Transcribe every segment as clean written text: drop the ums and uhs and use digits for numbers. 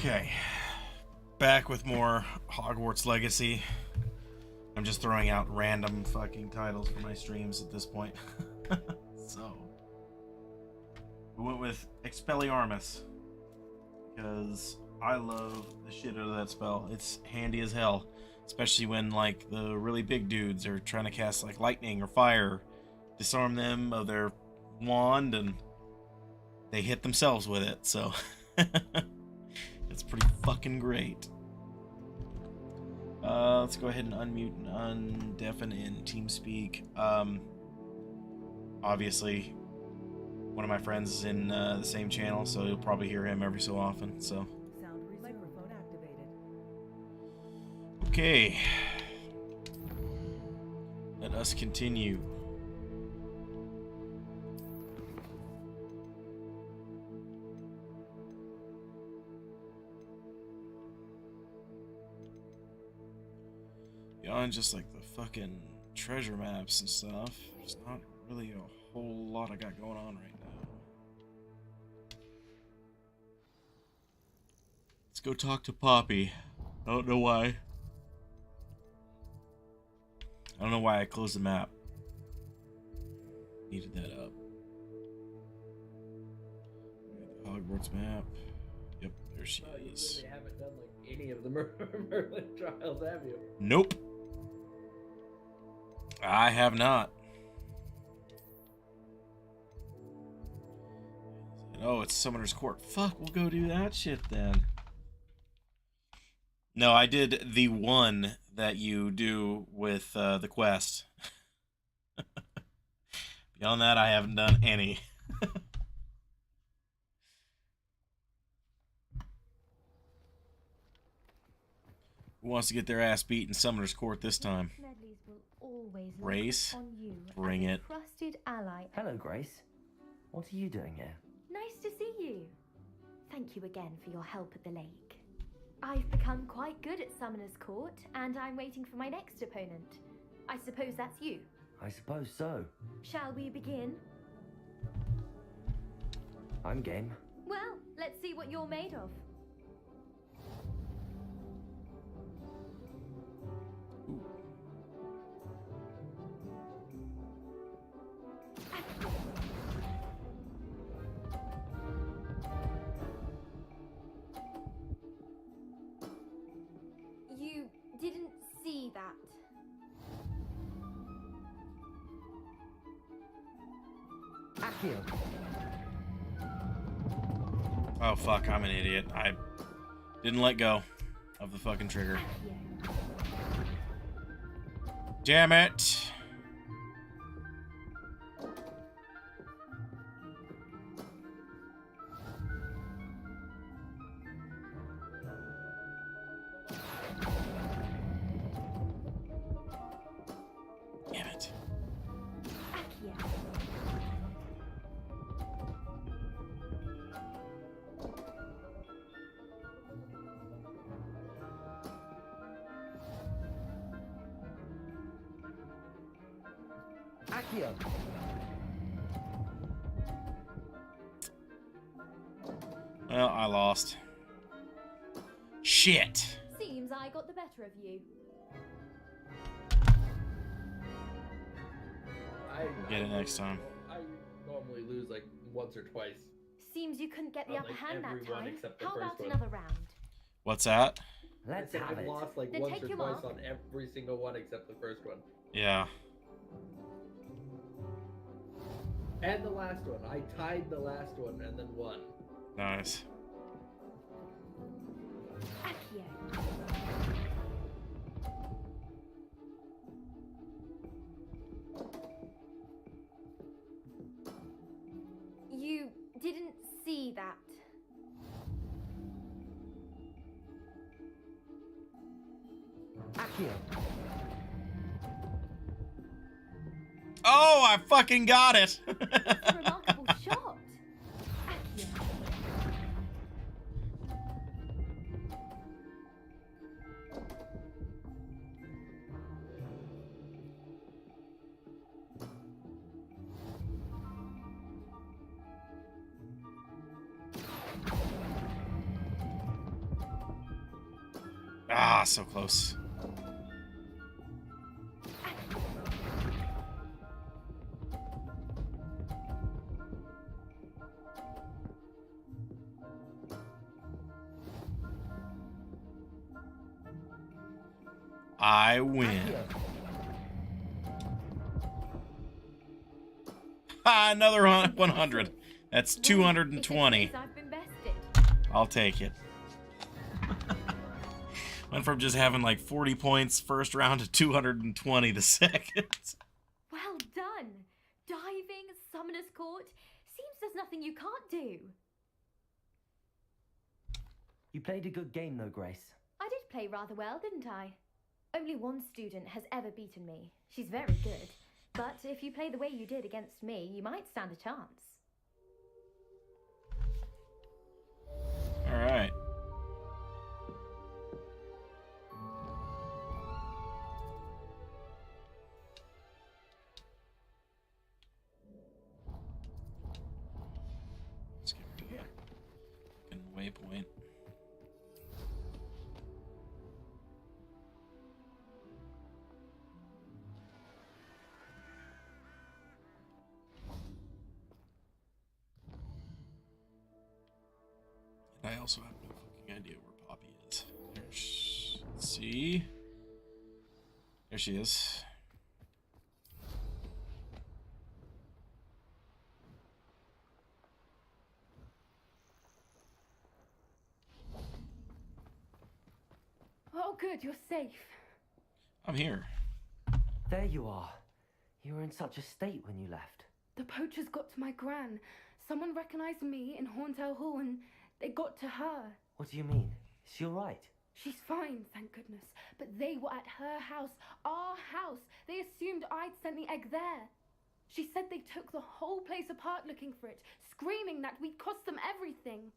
Okay, back with more Hogwarts Legacy. I'm just throwing out random fucking titles for my streams at this point. So, we went with Expelliarmus because I love the shit out of that spell. It's handy as hell, especially when like the really big dudes are trying to cast like lightning or fire, disarm them of their wand, and they hit themselves with it. So. It's pretty fucking great. Let's go ahead and unmute and undeafen in TeamSpeak. Obviously, one of my friends is in the same channel, so you'll probably hear him every so often. So. Microphone activated. Okay. Let us continue. Beyond just like the fucking treasure maps and stuff, there's not really a whole lot I got going on right now. Let's go talk to Poppy. I don't know why. I don't know why I closed the map. Needed that up. The Hogwarts map. Yep, there she is. You really haven't done like any of the Merlin trials, have you? Nope. I have not. Oh, it's Summoner's Court. Fuck, we'll go do that shit then. No, I did the one that you do with the quest. Beyond that, I haven't done any. Who wants to get their ass beat in Summoner's Court this time? Grace, bring it. Trusted ally. Hello, Grace. What are you doing here? Nice to see you. Thank you again for your help at the lake. I've become quite good at Summoner's Court, and I'm waiting for my next opponent. I suppose that's you. I suppose so. Shall we begin? I'm game. Well, let's see what you're made of. You didn't see that. Accio. Oh fuck, I'm an idiot. I didn't let go of the fucking trigger. Damn it! Damn it. Accio. Well, I lost. Shit! Seems I got the better of you. Get it next time. I normally lose like once or twice. Seems you couldn't get the Well, upper like hand that everyone time. except the How first about one. another round? What's that? Let's I said have I've it. lost like Then once take or your twice mark. on every single one except the first one. Yeah. And the last one. I tied the last one and then won. Nice. Accio. You didn't see that. Accio. Oh, I fucking got it! That's a remarkable shot. Accio. Ah, so close. I win. Ha, another 100. That's 220. I've been bested. I'll take it. Went from just having like 40 points first round to 220 the second. Well done. Diving, Summoner's Court. Seems there's nothing you can't do. You played a good game though, Grace. I did play rather well, didn't I? Only one student has ever beaten me. She's very good. But if you play the way you did against me, you might stand a chance. All right. Let's get rid of that fucking waypoint. I also have no fucking idea where Poppy is. Let's see. There she is. Oh, good, you're safe. I'm here. There you are. You were in such a state when you left. The poachers got to my gran. Someone recognized me in Hauntel Hall and they got to her. What do you mean? Is she alright? She's fine, thank goodness. But they were at her house, our house. They assumed I'd sent the egg there. She said they took the whole place apart looking for it, screaming that we'd cost them everything.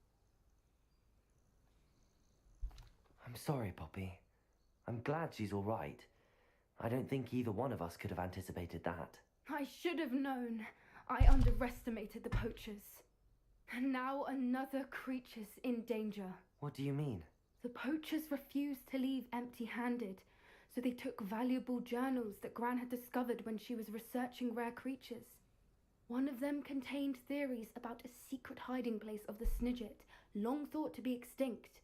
I'm sorry, Poppy. I'm glad she's alright. I don't think either one of us could have anticipated that. I should have known. I underestimated the poachers. And now another creature's in danger. What do you mean? The poachers refused to leave empty-handed, so they took valuable journals that Gran had discovered when she was researching rare creatures. One of them contained theories about a secret hiding place of the Snidget, long thought to be extinct.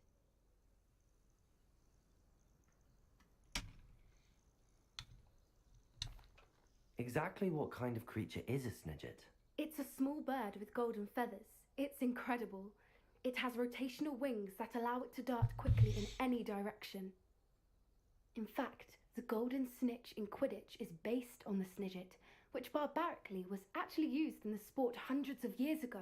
Exactly what kind of creature is a Snidget? It's a small bird with golden feathers. It's incredible. It has rotational wings that allow it to dart quickly in any direction. In fact, the golden snitch in Quidditch is based on the Snidget, which barbarically was actually used in the sport hundreds of years ago.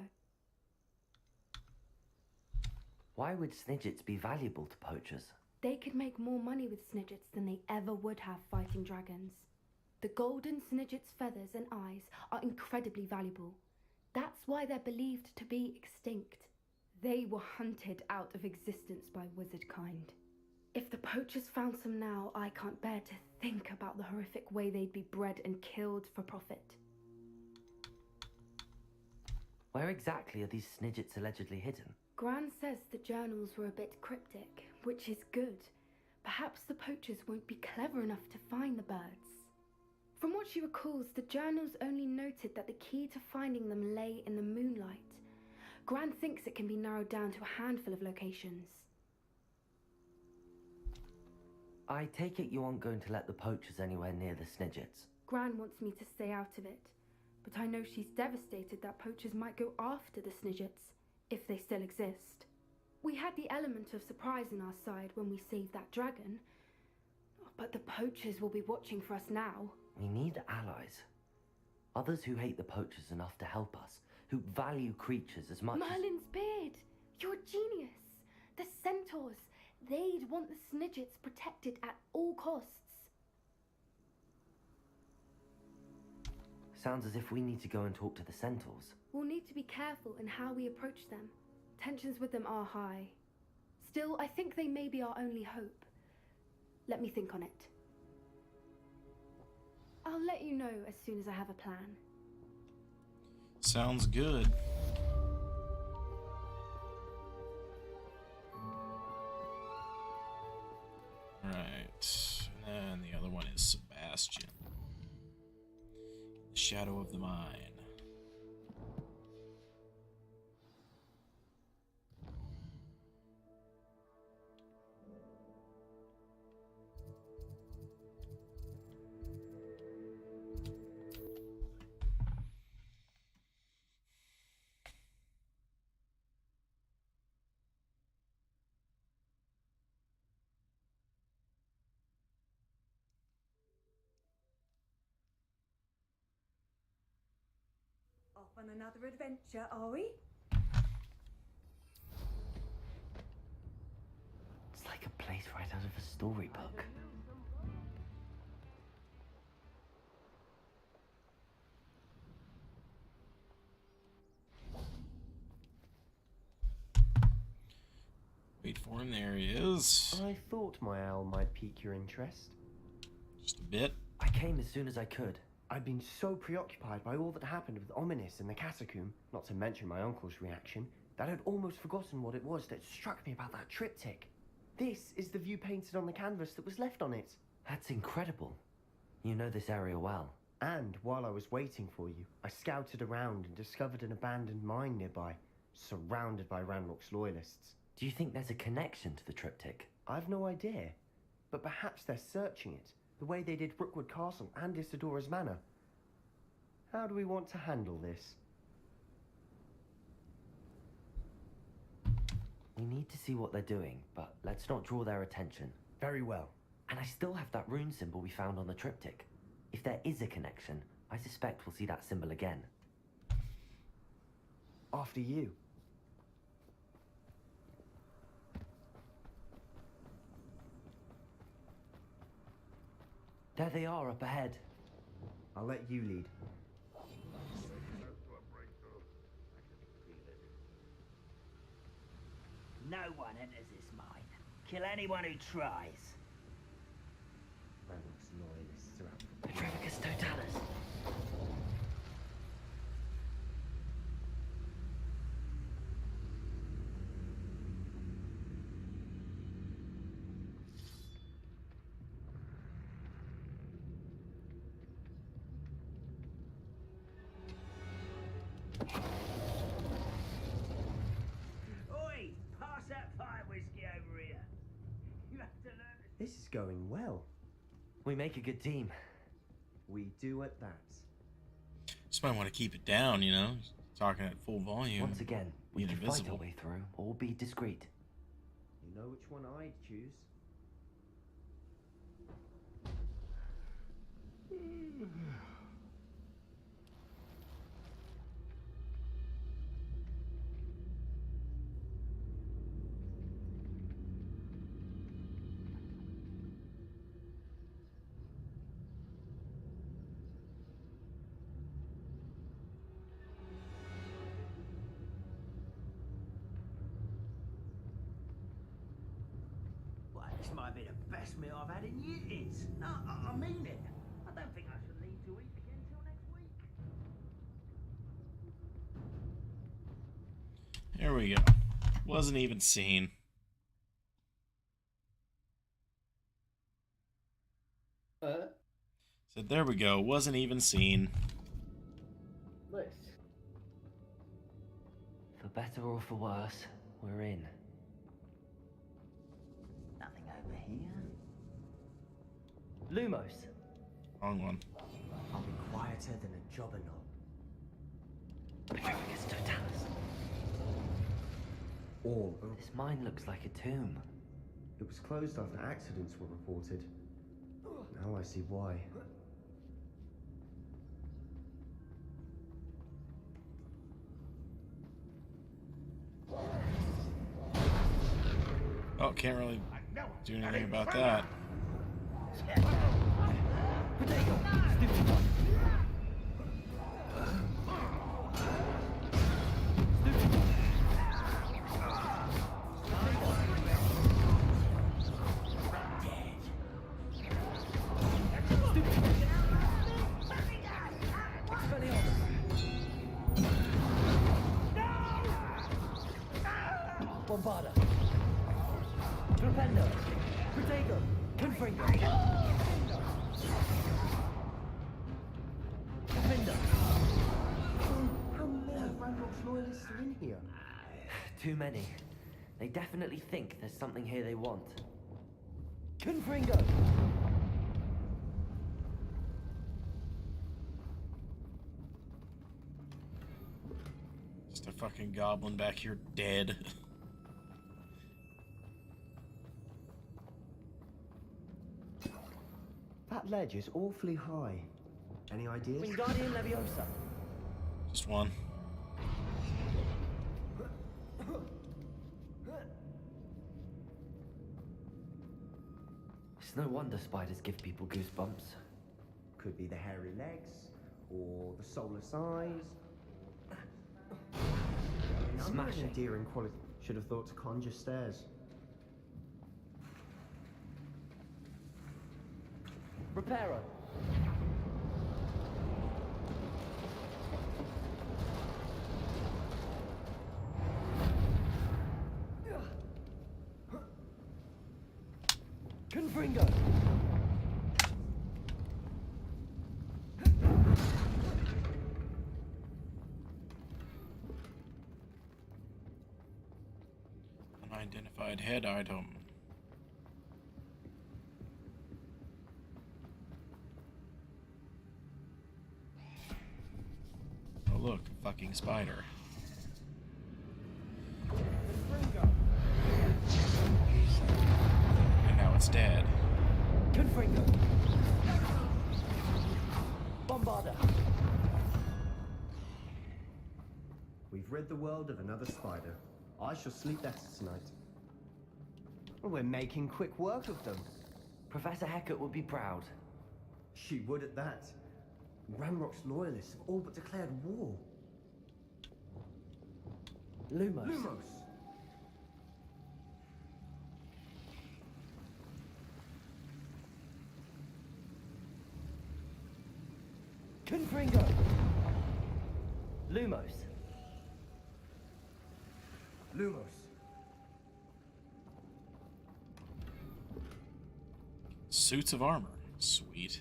Why would Snidgets be valuable to poachers? They could make more money with Snidgets than they ever would have fighting dragons. The golden Snidget's feathers and eyes are incredibly valuable. That's why they're believed to be extinct. They were hunted out of existence by wizard kind. If the poachers found some now, I can't bear to think about the horrific way they'd be bred and killed for profit. Where exactly are these Snidgets allegedly hidden? Gran says the journals were a bit cryptic, which is good. Perhaps the poachers won't be clever enough to find the birds. From what she recalls, the journals only noted that the key to finding them lay in the moonlight. Gran thinks it can be narrowed down to a handful of locations. I take it you aren't going to let the poachers anywhere near the Snidgets. Gran wants me to stay out of it, but I know she's devastated that poachers might go after the Snidgets, if they still exist. We had the element of surprise on our side when we saved that dragon, but the poachers will be watching for us now. We need allies. Others who hate the poachers enough to help us, who value creatures as much Merlin's beard! You're a genius! The centaurs! They'd want the Snidgets protected at all costs. Sounds as if we need to go and talk to the centaurs. We'll need to be careful in how we approach them. Tensions with them are high. Still, I think they may be our only hope. Let me think on it. I'll let you know as soon as I have a plan. Sounds good. Alright. And the other one is Sebastian. The Shadow of the Mine. Off on another adventure, are we? It's like a place right out of a storybook. Wait for him, there he is. I thought my owl might pique your interest. Just a bit. I came as soon as I could. I'd been so preoccupied by all that happened with Ominous in the catacomb, not to mention my uncle's reaction, that I'd almost forgotten what it was that struck me about that triptych. This is the view painted on the canvas that was left on it. That's incredible. You know this area well. And while I was waiting for you, I scouted around and discovered an abandoned mine nearby, surrounded by Ranrock's loyalists. Do you think there's a connection to the triptych? I've no idea, but perhaps they're searching it, the way they did Brookwood Castle and Isidora's Manor. How do we want to handle this? We need to see what they're doing, but let's not draw their attention. Very well. And I still have that rune symbol we found on the triptych. If there is a connection, I suspect we'll see that symbol again. After you. There they are up ahead. I'll let you lead. No one enters this mine. Kill anyone who tries. Ranrock's loyalists are out. Petrificus totalis. Oi! Pass that fire whiskey over here. You have to learn to... This is going well. We make a good team. We do at that. Just might want to keep it down, you know? Talking at full volume. Once again, we Being can fight our invisible. way through, or be discreet. You know which one I'd choose? Well, this might be the best meal I've had in years. No, I mean it. I don't think I should leave to eat again till next week. There we go. Wasn't even seen. Said there we go. Wasn't even seen. Nice. For better or for worse, we're in. Nothing over here. Lumos. Wrong one. I'll be quieter than a jobber knob. Petrificus totalis. All This mine looks like a tomb. It was closed after accidents were reported. Now I see why. Oh, can't really do anything about that. Bombarda. Flipendo. Protego. Confringo! Confringo! How many Ranrock's loyalists are in here? Too many. They definitely think there's something here they want. Confringo! Just a fucking goblin back here dead. That ledge is awfully high. Any ideas? Wingardium Leviosa! Just one. It's no wonder spiders give people goosebumps. Could be the hairy legs, or the soulless eyes. Smashing. Endearing quality. Should have thought to conjure stairs. Reparo! Confringo! Unidentified head item. Oh look, a fucking spider. And now it's dead. Confringo! Bombarda! We've rid the world of another spider. I shall sleep better tonight. We're making quick work of them. Professor Hecat would be proud. She would at that. Ranrock's loyalists have all but declared war. Lumos. Lumos! Confringo! Lumos. Lumos. Suits of armor. Sweet.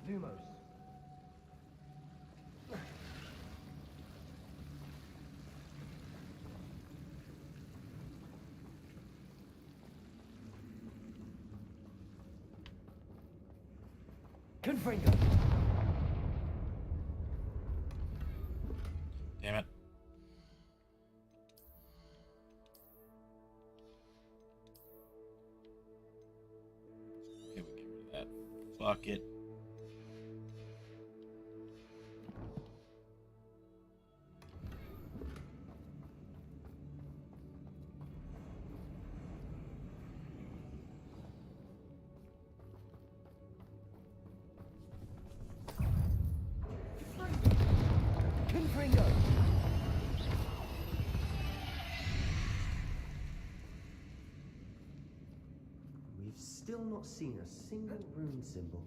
Lumos. Confringo! Damn it. Okay, we get rid of that. Fuck it. Confringo! We've still not seen a single rune symbol.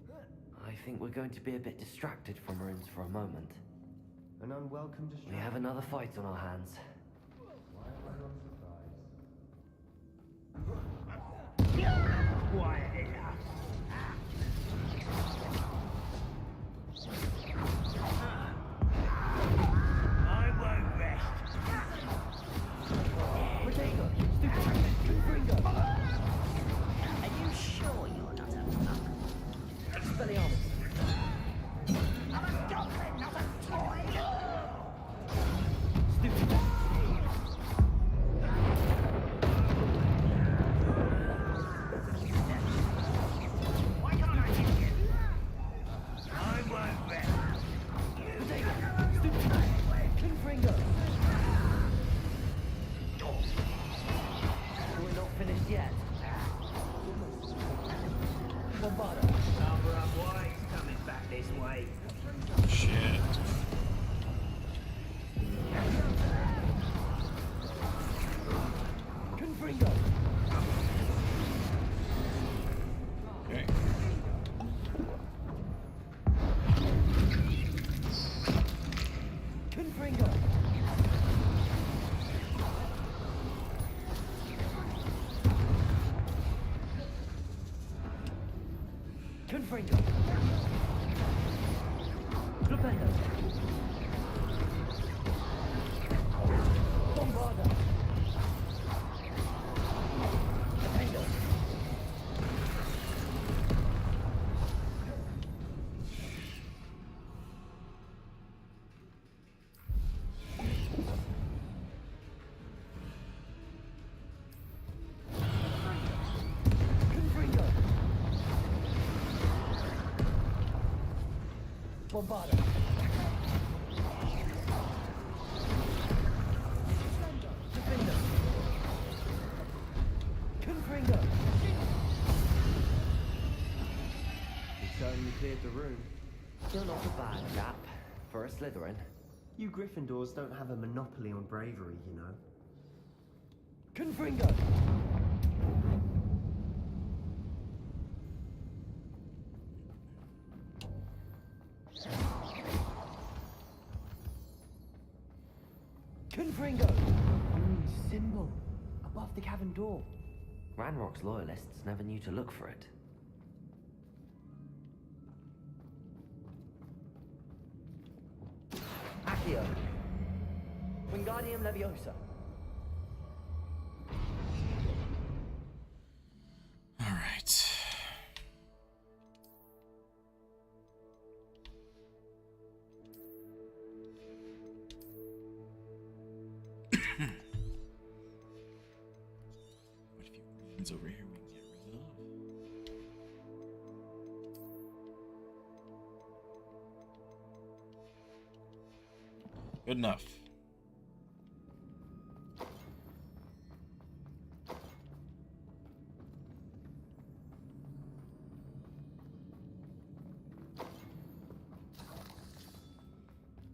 I think we're going to be a bit distracted from runes for a moment. An unwelcome We distraction. have another fight on our hands. Why am I not surprised? Quiet enough. I won't rest. Potato! Stupid! Confringo! Are you sure you're not a monk? Expelliarmus! I'm a goblin, not a toy. Stupid! Why can't I hit you? I won't rest. Potato! Stupid! Confringo! We're not finished yet. Bombarda! Number up wise coming back this way. Shit. Confringo! Confringo. Flipendo. Bombarda. Flipendo. Confringo. Bombarda. Defender. Confringo. You certainly cleared the room. Still not a bad chap for a Slytherin. You Gryffindors don't have a monopoly on bravery, you know. Confringo. Confringo. Symbol. Above the cavern door. Ranrock's loyalists never knew to look for it. Accio. Wingardium Leviosa. All right. What a few greens over here we can get rid of. Good enough.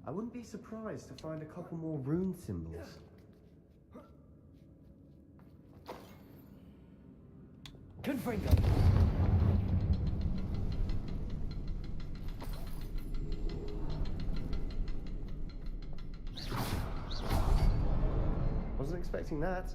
I wouldn't be surprised to find a couple more rune symbols. Confringo. Wasn't expecting that.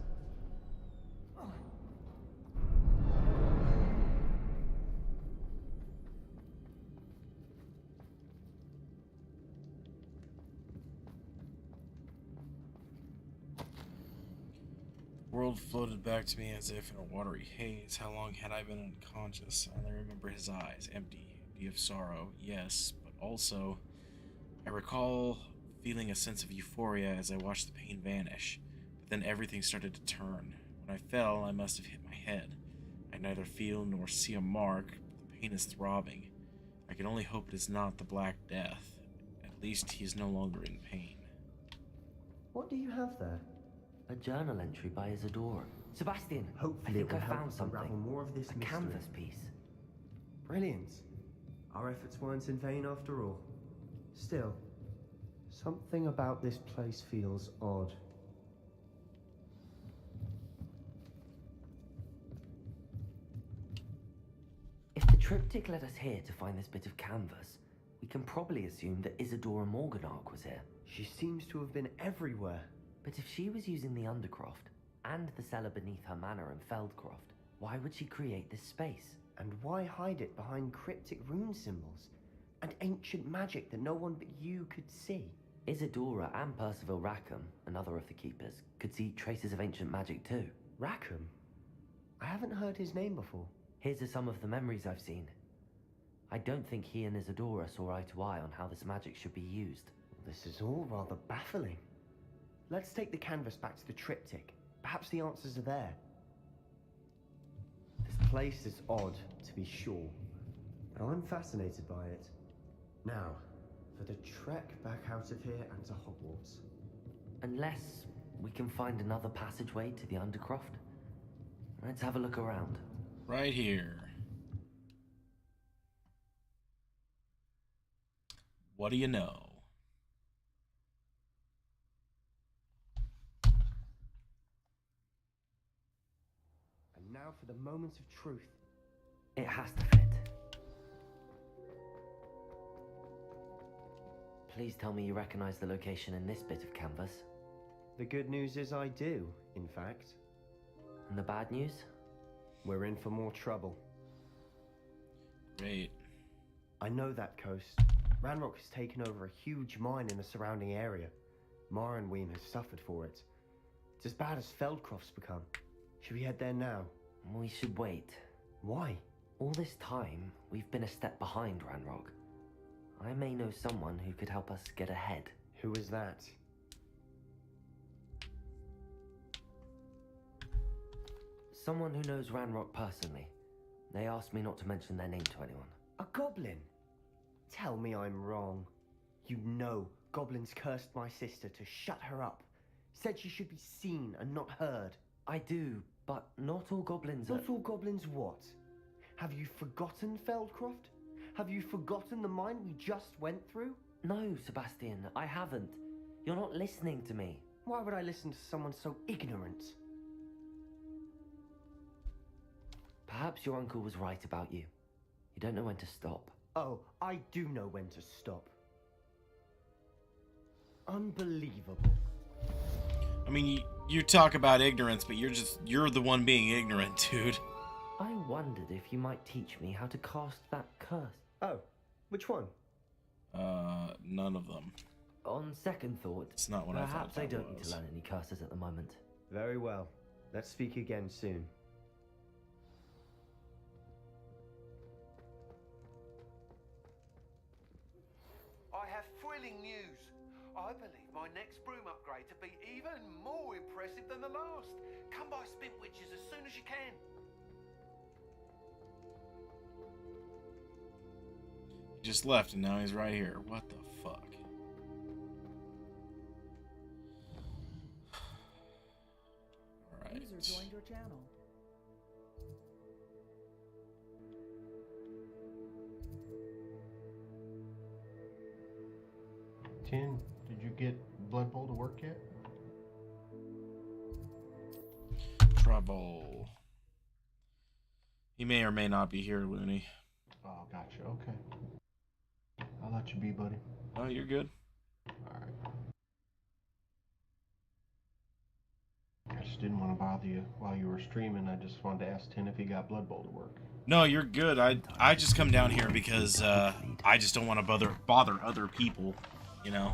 The world floated back to me as if in a watery haze. How long had I been unconscious? I only remember his eyes, empty of sorrow, yes, but also I recall feeling a sense of euphoria as I watched the pain vanish. But then everything started to turn. When I fell, I must have hit my head. I neither feel nor see a mark, but the pain is throbbing. I can only hope it is not the Black Death. At least he is no longer in pain. What do you have there? A journal entry by Isadora. Sebastian, Hopefully I think it will I help found us unravel something. more of this A mystery. canvas piece. Brilliant. Our efforts weren't in vain after all. Still, something about this place feels odd. If the triptych led us here to find this bit of canvas, we can probably assume that Isadora Morganark was here. She seems to have been everywhere. But if she was using the Undercroft and the cellar beneath her manor in Feldcroft, why would she create this space? And why hide it behind cryptic rune symbols and ancient magic that no one but you could see? Isadora and Percival Rackham, another of the keepers, could see traces of ancient magic too. Rackham? I haven't heard his name before. Here's some of the memories I've seen. I don't think he and Isadora saw eye to eye on how this magic should be used. This is all rather baffling. Let's take the canvas back to the triptych. Perhaps the answers are there. This place is odd, to be sure, but I'm fascinated by it. Now, for the trek back out of here and to Hogwarts. Unless we can find another passageway to the Undercroft. Let's have a look around. Right here. What do you know? And now for the moment of truth. It has to fit. Please tell me you recognize the location in this bit of canvas. The good news is I do, in fact. And the bad news? We're in for more trouble. Great. I know that coast. Ranrock has taken over a huge mine in the surrounding area. Morinweem has suffered for it. It's as bad as Feldcroft's become. Should we head there now? We should wait. Why? All this time, we've been a step behind Ranrock. I may know someone who could help us get ahead. Who is that? Someone who knows Ranrock personally. They asked me not to mention their name to anyone. A goblin? Tell me I'm wrong. You know goblins cursed my sister to shut her up. Said she should be seen and not heard. I do, but not all goblins are... Not all goblins what? Have you forgotten Feldcroft? Have you forgotten the mine we just went through? No, Sebastian, I haven't. You're not listening to me. Why would I listen to someone so ignorant? Perhaps your uncle was right about you. You don't know when to stop. Oh, I do know when to stop. Unbelievable. I mean, you talk about ignorance, but you're the one being ignorant, dude. I wondered if you might teach me how to cast that curse. Oh, which one? None of them. On second thought, It's not what I thought perhaps I that don't need was. to learn any curses at the moment. Very well. Let's speak again soon. I have thrilling news. I believe my next broom upgrade to be even more impressive than the last. Come by Spintwitches as soon as you can. He just left and now he's right here. What the fuck? Alright. User joined your channel. Tin, did you get Blood Bowl to work yet? Trouble. He may or may not be here, Looney. Oh, gotcha. Okay. I'll let you be, buddy. Oh, you're good. Alright. I just didn't want to bother you while you were streaming. I just wanted to ask Tin if he got Blood Bowl to work. No, you're good. I just come down here because I just don't want to bother other people, you know.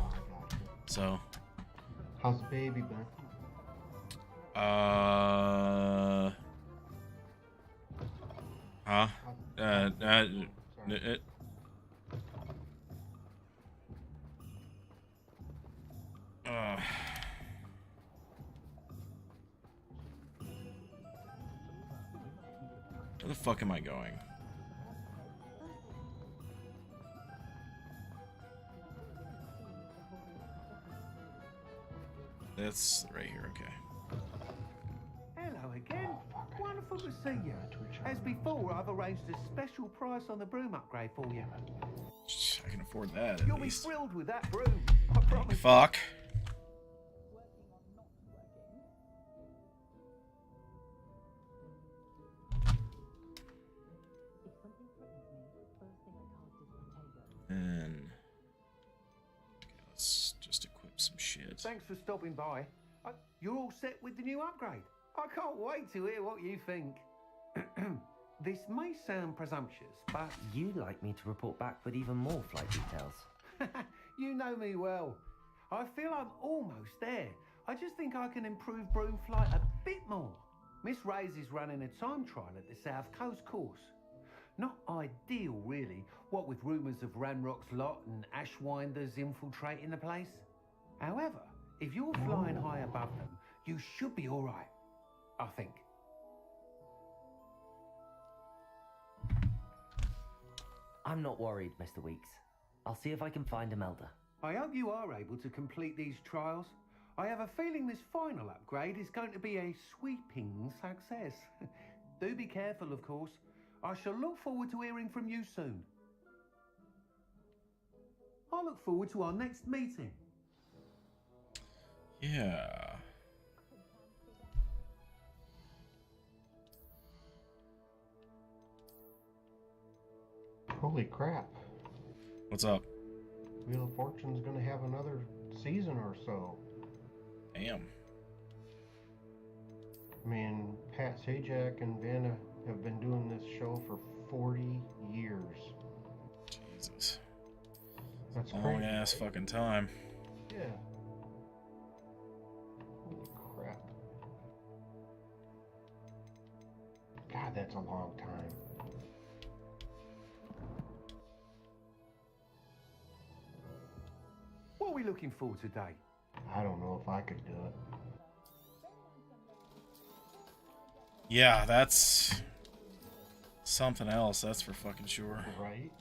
So. How's the baby been? Where the fuck am I going? That's right here, okay. Hello again. Wonderful to see you. As before, I've arranged a special price on the broom upgrade for you. I can afford that, You'll at be least. thrilled with that broom. I promise. Fuck. And let's just equip some shit. Thanks for stopping by. You're all set with the new upgrade. I can't wait to hear what you think. This may sound presumptuous, but... You'd like me to report back with even more flight details. You know me well. I feel I'm almost there. I just think I can improve broom flight a bit more. Miss Ray's is running a time trial at the South Coast course. Not ideal, really, what with rumours of Ranrock's lot and Ashwinders infiltrating the place. However, if you're flying high above them, you should be all right, I think. I'm not worried, Mr. Weeks. I'll see if I can find Imelda. I hope you are able to complete these trials. I have a feeling this final upgrade is going to be a sweeping success. Do be careful, of course. I shall look forward to hearing from you soon. I look forward to our next meeting. Yeah. Holy crap. What's up? Wheel of Fortune's gonna have another season or so. Damn. I mean, Pat Sajak and Vanna have been doing this show for 40 years. Jesus. That's Long crazy, ass right? fucking time. Yeah. Holy crap. God, that's a long time. What are we looking for today? I don't know if I could do it. Yeah, that's something else, that's for fucking sure. Right?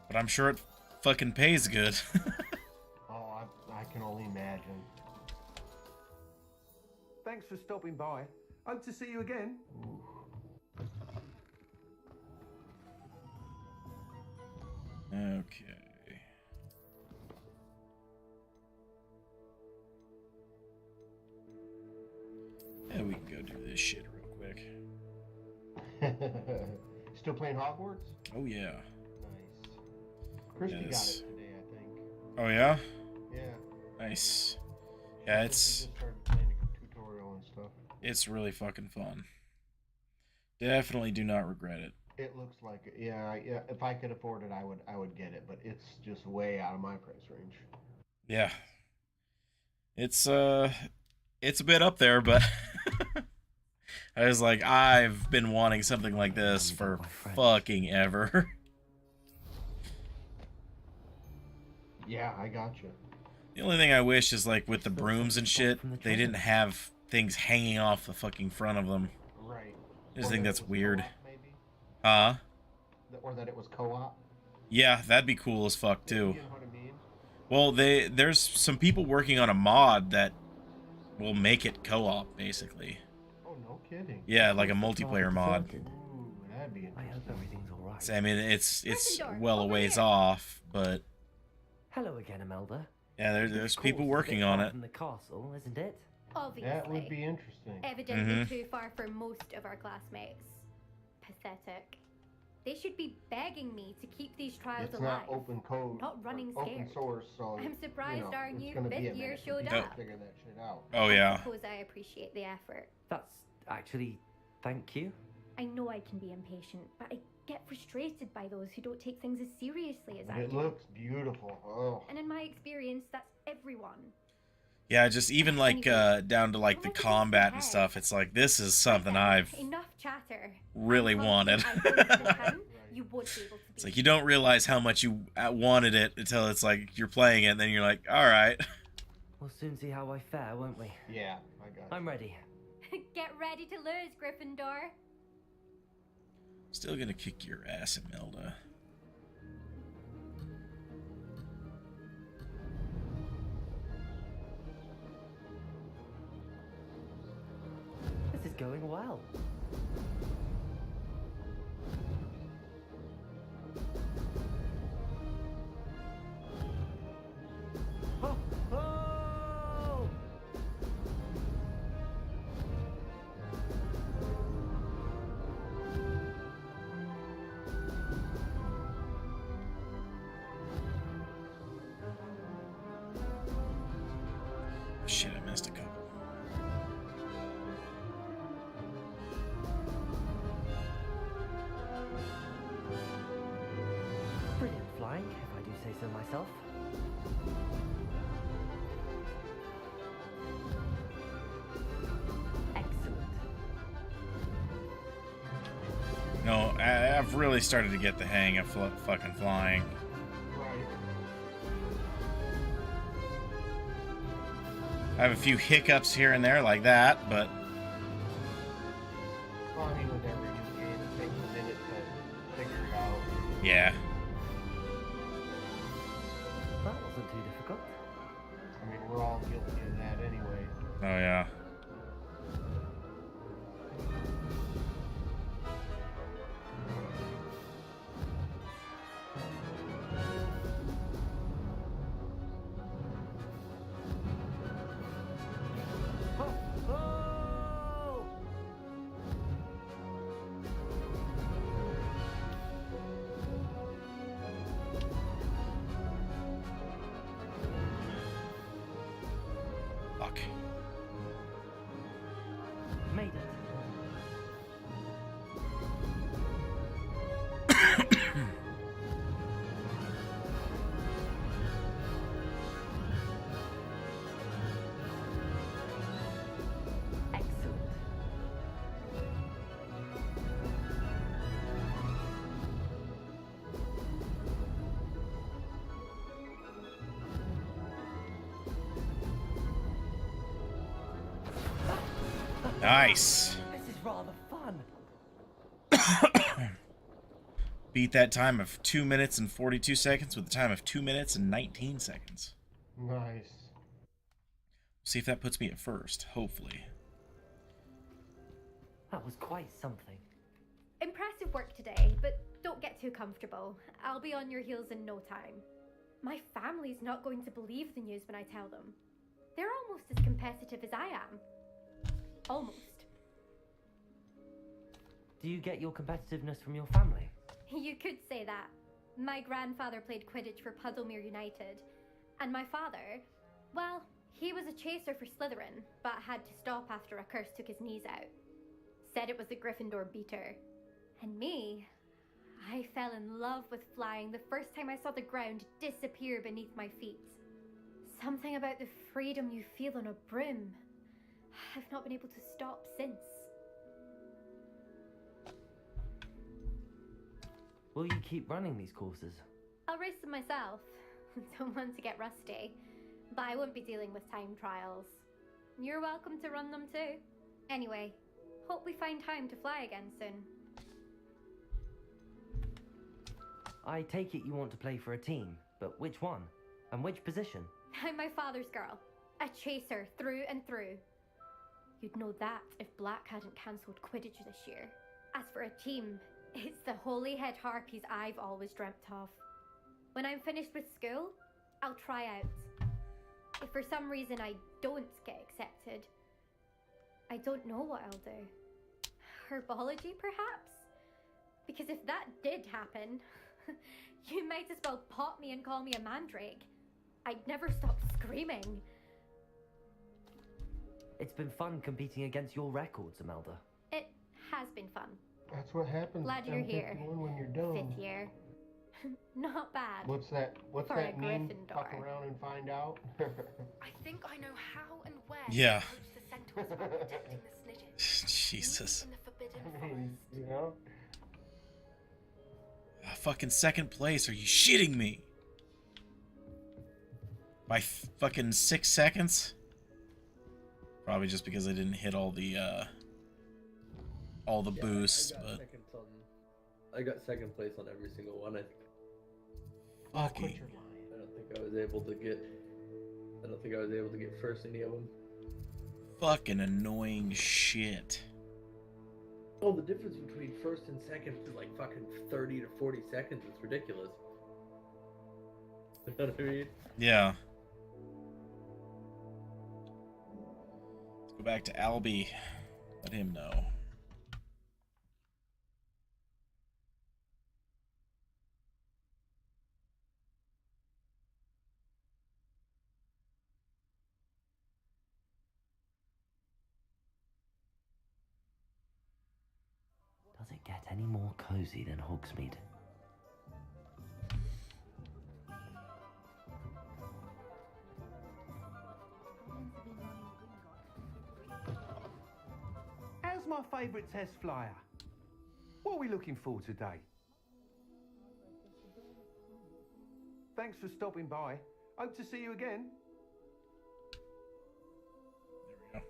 But I'm sure it fucking pays good. Oh, I can only imagine. Thanks for stopping by. Hope to see you again. Okay. Yeah, we can go do this shit real quick. Still playing Hogwarts? Oh yeah. Nice. Christy Yes. got it today, I think. Oh yeah? Yeah. Nice. Yeah, She just started playing a tutorial and stuff. it's really fucking fun. Definitely do not regret it. It looks like it. Yeah, yeah. If I could afford it, I would get it, but it's just way out of my price range. Yeah. It's a bit up there, but I was like, I've been wanting something like this for fucking ever. Yeah, I got you. The only thing I wish is like with the brooms and shit, they didn't have things hanging off the fucking front of them. Right. I just Or think that that's it was weird. co-op, maybe? Huh? Or that it was co-op. Yeah, that'd be cool as fuck too. You know what I mean? Well, there's some people working on a mod that will make it co-op basically. Oh, no kidding. Yeah, like a multiplayer mod. Ooh, that'd be I hope interesting. everything's all right. So, I mean, it's Gryffindor, well a over ways here. off, but Hello again, Imelda. yeah, there's This people course is a working bit on far it. From the castle, isn't it? Obviously. That would be interesting. Evidently Mhm. too far for most of our classmates. Pathetic. They should be begging me to keep these trials It's alive. not open code. Not running or open scared. source, so I'm surprised you know, our it's new gonna be a fifth year minute showed before you up. figure that shit out. Oh I yeah. suppose I appreciate the effort. That's actually, thank you. I know I can be impatient, but I get frustrated by those who don't take things as seriously as I It do. looks beautiful. Oh. And in my experience, that's everyone. Yeah, just even like down to like the combat and stuff. It's like this is something I've Enough chatter. really I'm wanted. confident I hope this time you would be able to It's like you don't realize how much you wanted it until it's like you're playing it, and then you're like, all right. We'll soon see how I fare, won't we? Yeah, I got it. I'm ready. Get ready to lose, Gryffindor. Still gonna kick your ass, Imelda. This is going well. Oh, oh! Shit, I missed a couple. Brilliant flying, if I do say so myself. Excellent. No, I've really started to get the hang of fucking flying. Right. I have a few hiccups here and there like that, but Well, I mean, with every new game, it takes a minute to figure it out. yeah. That wasn't too difficult. I mean, we're all guilty of that anyway. Oh yeah. Oh, oh! Fuck. Nice. This is rather fun. Beat that time of 2 minutes and 42 seconds with a time of 2 minutes and 19 seconds. Nice. See if that puts me at first, hopefully. That was quite something. Impressive work today, but don't get too comfortable. I'll be on your heels in no time. My family's not going to believe the news when I tell them. They're almost as competitive as I am. Almost. Do you get your competitiveness from your family? You could say that. My grandfather played Quidditch for Puddlemere United. And my father, well, he was a chaser for Slytherin, but had to stop after a curse took his knees out. Said it was the Gryffindor beater. And me, I fell in love with flying the first time I saw the ground disappear beneath my feet. Something about the freedom you feel on a broom. I've not been able to stop since. Will you keep running these courses? I'll race them myself. Don't want to get rusty. But I won't be dealing with time trials. You're welcome to run them too. Anyway, hope we find time to fly again soon. I take it you want to play for a team, but which one? And which position? I'm my father's girl. A chaser through and through. You'd know that if Black hadn't cancelled Quidditch this year. As for a team, it's the Holyhead Harpies I've always dreamt of. When I'm finished with school, I'll try out. If for some reason I don't get accepted, I don't know what I'll do. Herbology, perhaps? Because if that did happen, you might as well pop me and call me a mandrake. I'd never stop screaming. It's been fun competing against your records, Imelda. It has been fun. That's what happens. Glad you're here. When you're done. 5th year. Not bad. What's that? What's For that a mean? Gryffindor. Fuck around and find out. I think I know how and where Yeah. to approach the centaurs about protecting the Snidgets. Jesus. In the Forbidden I mean, Forest. you know. Fucking second place. Are you shitting me? By fucking 6 seconds? Probably just because I didn't hit all the boosts, but I got second place on every single one. I fucking don't think I was able to get. I don't think I was able to get first any of them. fucking annoying shit. Oh, the difference between first and second is like fucking 30 to 40 seconds. It's ridiculous. You know what I mean? Yeah. Let's go back to Albie. Let him know. Does it get any more cozy than Hogsmeade? How's my favourite test flyer? What are we looking for today? Thanks for stopping by. Hope to see you again. There we go.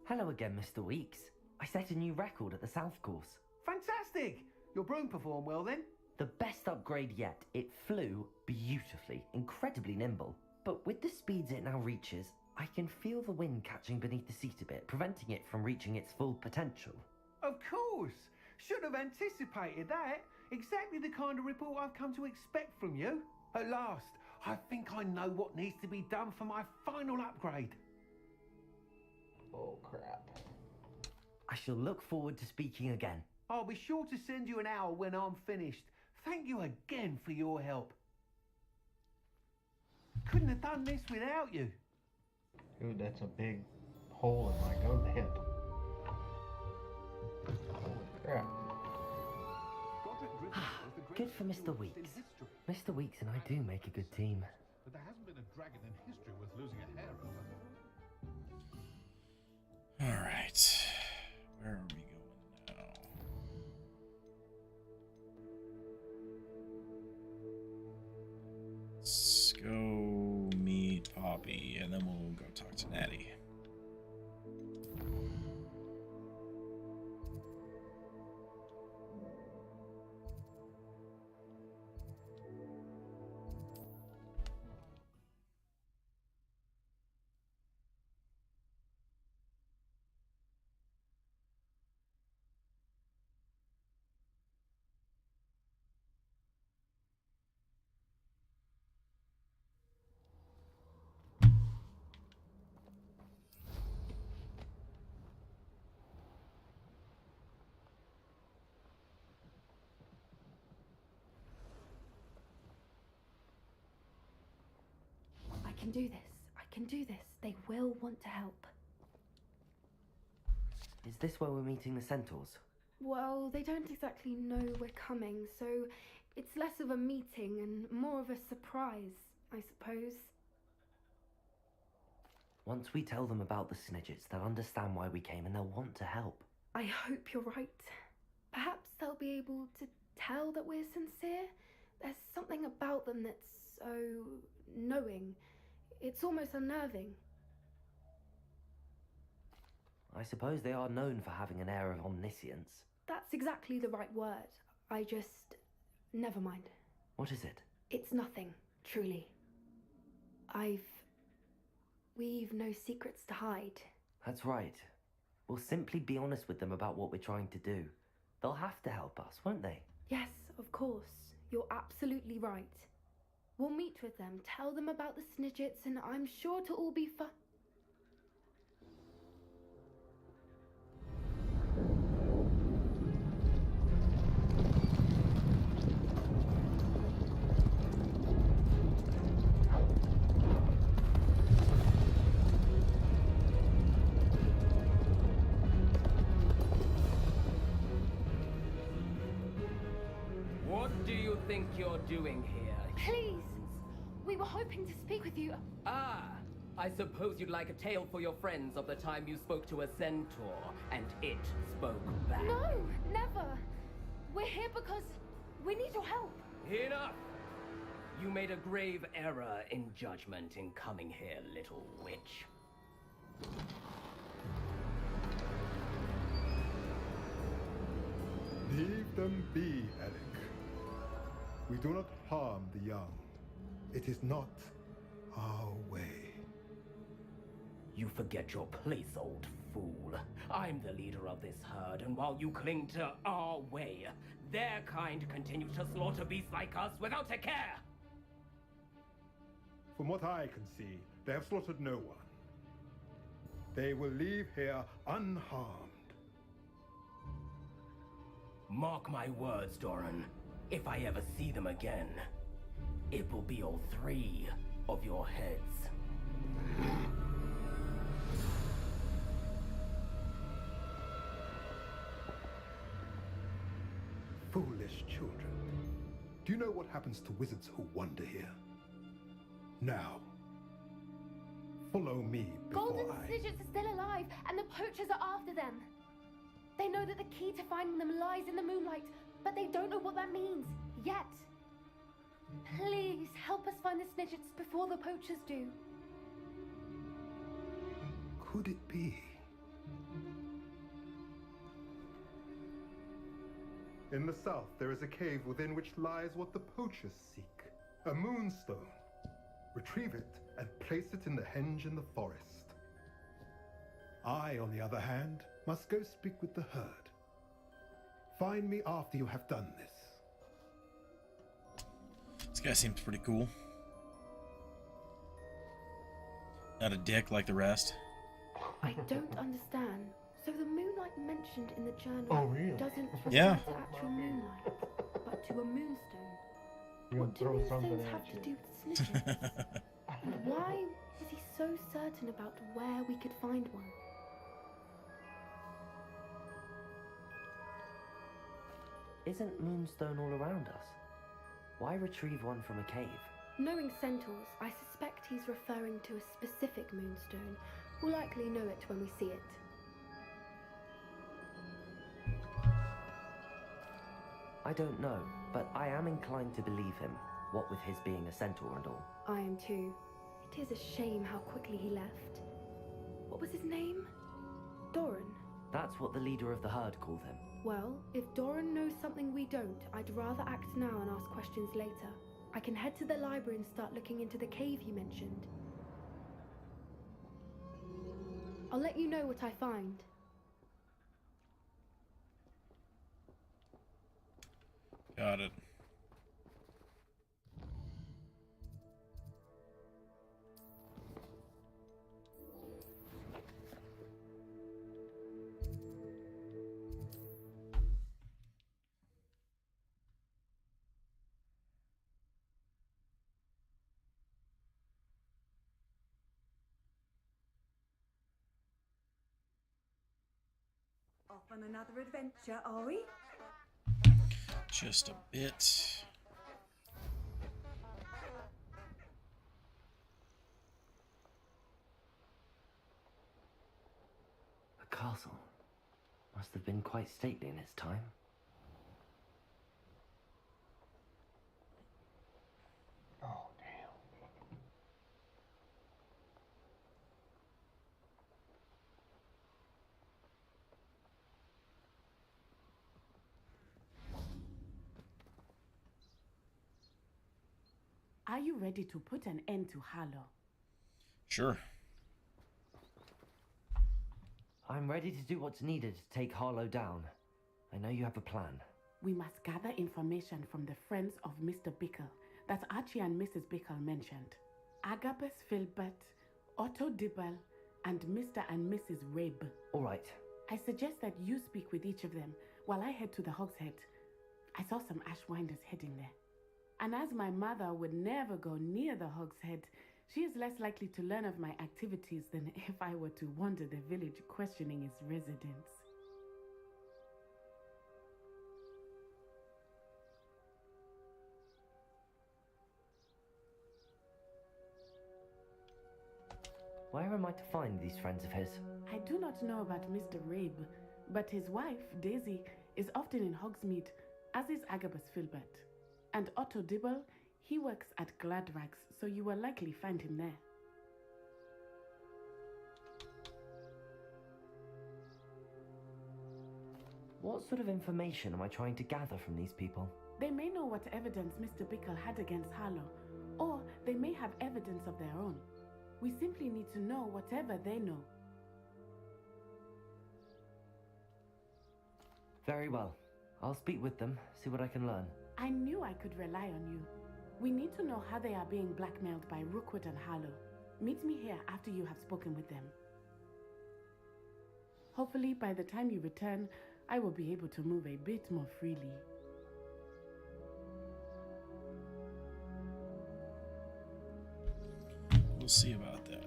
Hello again, Mr. Weeks. I set a new record at the South Course. Fantastic! Your broom performed well then? The best upgrade yet. It flew beautifully, incredibly nimble. But with the speeds it now reaches, I can feel the wind catching beneath the seat a bit, preventing it from reaching its full potential. Of course! Should have anticipated that. Exactly the kind of report I've come to expect from you. At last, I think I know what needs to be done for my final upgrade. Oh crap. I shall look forward to speaking again. I'll be sure to send you an hour when I'm finished. Thank you again for your help. Couldn't have done this without you. Dude, that's a big hole in my gun handle. Holy crap. Good for Mr. Weeks. Mr. Weeks and I do make a good team. But there hasn't been a dragon in history worth losing a hair over. Alright. Where are we going now? Let's go meet Poppy, and then we'll go talk to Natty. can do this. I can do this. They will want to help. Is this where we're meeting the centaurs? Well, they don't exactly know we're coming, so it's less of a meeting and more of a surprise, I suppose. Once we tell them about the Snidgets, they'll understand why we came and they'll want to help. I hope you're right. Perhaps they'll be able to tell that we're sincere. There's something about them that's so knowing. It's almost unnerving. I suppose they are known for having an air of omniscience. That's exactly the right word. I just... Never mind. What is it? It's nothing, truly. We've no secrets to hide. That's right. We'll simply be honest with them about what we're trying to do. They'll have to help us, won't they? Yes, of course. You're absolutely right. We'll meet with them, tell them about the Snidgets, and I'm sure it'll all be fun. What do you think you're doing here? Please! We were hoping to speak with you. Ah, I suppose you'd like a tale for your friends of the time you spoke to a centaur, and it spoke back. No, never! We're here because we need your help. Enough! You made a grave error in judgment in coming here, little witch. Leave them be, Alec. We do not harm the young. It is not our way. You forget your place, old fool. I'm the leader of this herd, and while you cling to our way, their kind continue to slaughter beasts like us without a care! From what I can see, they have slaughtered no one. They will leave here unharmed. Mark my words, Doran. If I ever see them again, it will be all 3 of your heads. Foolish children. Do you know what happens to wizards who wander here? Now, follow me before Golden I... Snidgets are still alive, and the poachers are after them. They know that the key to finding them lies in the moonlight, but they don't know what that means, yet. Please, help us find the Snidgets before the poachers do. Could it be? In the south, there is a cave within which lies what the poachers seek. A moonstone. Retrieve it and place it in the henge in the forest. I, on the other hand, must go speak with the herd. Find me after you have done this. This guy seems pretty cool. Not a dick like the rest. I don't understand. So the moonlight mentioned in the journal doesn't refer Yeah. to actual moonlight, but to a moonstone. You're What do gonna throw moonstones something have at to you. do with Snidgets? And why was he so certain about where we could find one? Isn't Moonstone all around us? Why retrieve one from a cave? Knowing centaurs, I suspect he's referring to a specific moonstone. We'll likely know it when we see it. I don't know, but I am inclined to believe him, what with his being a centaur and all. I am too. It is a shame how quickly he left. What was his name? Doran. That's what the leader of the herd called him. Well, if Doran knows something we don't, I'd rather act now and ask questions later. I can head to the library and start looking into the cave you mentioned. I'll let you know what I find. Got it. Off on another adventure, are we? Just a bit. The castle must have been quite stately in its time. Oh, damn. Are you ready to put an end to Harlow? Sure. I'm ready to do what's needed to take Harlow down. I know you have a plan. We must gather information from the friends of Mr. Bickle that Archie and Mrs. Bickle mentioned. Agabus Filbert, Otto Dibble, and Mr. and Mrs. Rabe. All right. I suggest that you speak with each of them while I head to the Hogshead. I saw some Ashwinders heading there. And as my mother would never go near the Hogshead, she is less likely to learn of my activities than if I were to wander the village questioning its residents. Where am I to find these friends of his? I do not know about Mr. Rabe, but his wife, Daisy, is often in Hogsmeade, as is Agabus Filbert. And Otto Dibble, he works at Gladrags, so you will likely find him there. What sort of information am I trying to gather from these people? They may know what evidence Mr. Bickle had against Harlow, or they may have evidence of their own. We simply need to know whatever they know. Very well. I'll speak with them, see what I can learn. I knew I could rely on you. We need to know how they are being blackmailed by Rookwood and Harlow. Meet me here after you have spoken with them. Hopefully, by the time you return, I will be able to move a bit more freely. We'll see about that.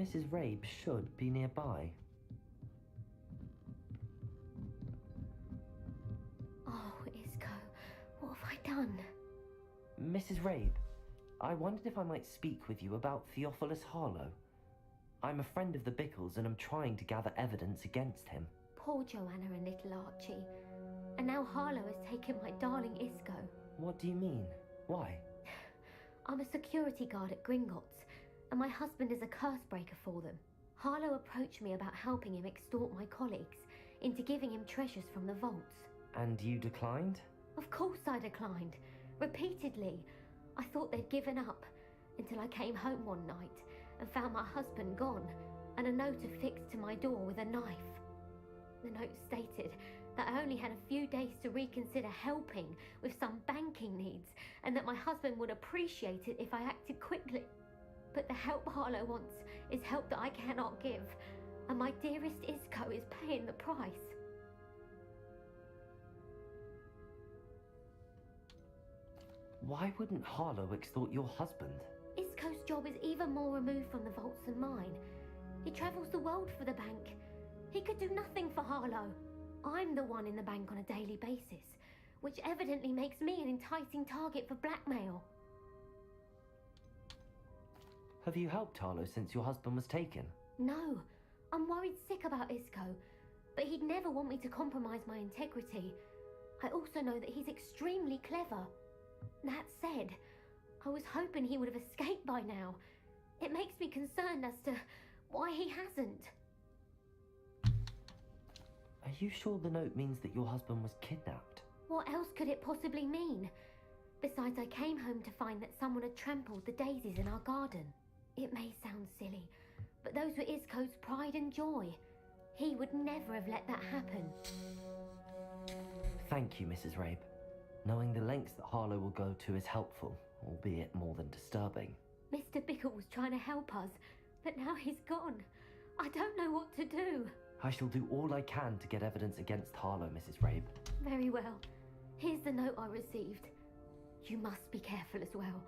Mrs. Rabe should be nearby. Oh, Isco, what have I done? Mrs. Rabe, I wondered if I might speak with you about Theophilus Harlow. I'm a friend of the Bickles and I'm trying to gather evidence against him. Poor Joanna and little Archie. And now Harlow has taken my darling Isco. What do you mean? Why? I'm a security guard at Gringotts, and my husband is a curse breaker for them. Harlow approached me about helping him extort my colleagues into giving him treasures from the vaults. And you declined? Of course I declined. Repeatedly. I thought they'd given up, until I came home one night and found my husband gone, and a note affixed to my door with a knife. The note stated that I only had a few days to reconsider helping with some banking needs, and that my husband would appreciate it if I acted quickly. But the help Harlow wants is help that I cannot give, and my dearest Isco is paying the price. Why wouldn't Harlow extort your husband? Isco's job is even more removed from the vaults than mine. He travels the world for the bank. He could do nothing for Harlow. I'm the one in the bank on a daily basis, which evidently makes me an enticing target for blackmail. Have you helped Harlow since your husband was taken? No, I'm worried sick about Isco, but he'd never want me to compromise my integrity. I also know that he's extremely clever. That said, I was hoping he would have escaped by now. It makes me concerned as to why he hasn't. Are you sure the note means that your husband was kidnapped? What else could it possibly mean? Besides, I came home to find that someone had trampled the daisies in our garden. It may sound silly, but those were Isco's pride and joy. He would never have let that happen. Thank you, Mrs. Rabe. Knowing the lengths that Harlow will go to is helpful, albeit more than disturbing. Mr. Bickle was trying to help us, but now he's gone. I don't know what to do. I shall do all I can to get evidence against Harlow, Mrs. Rabe. Very well. Here's the note I received. You must be careful as well.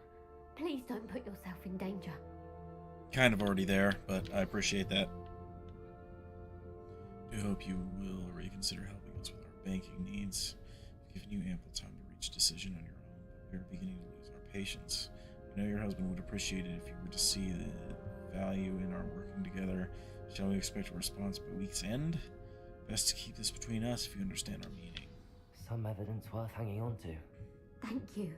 Please don't put yourself in danger. Kind of already there, but I appreciate that. I hope you will reconsider helping us with our banking needs. We've given you ample time to reach a decision on your own, but we are beginning to lose our patience. We know your husband would appreciate it if you were to see the value in our working together. Shall we expect a response by week's end? Best to keep this between us if you understand our meaning. Some evidence worth hanging on to. Thank you.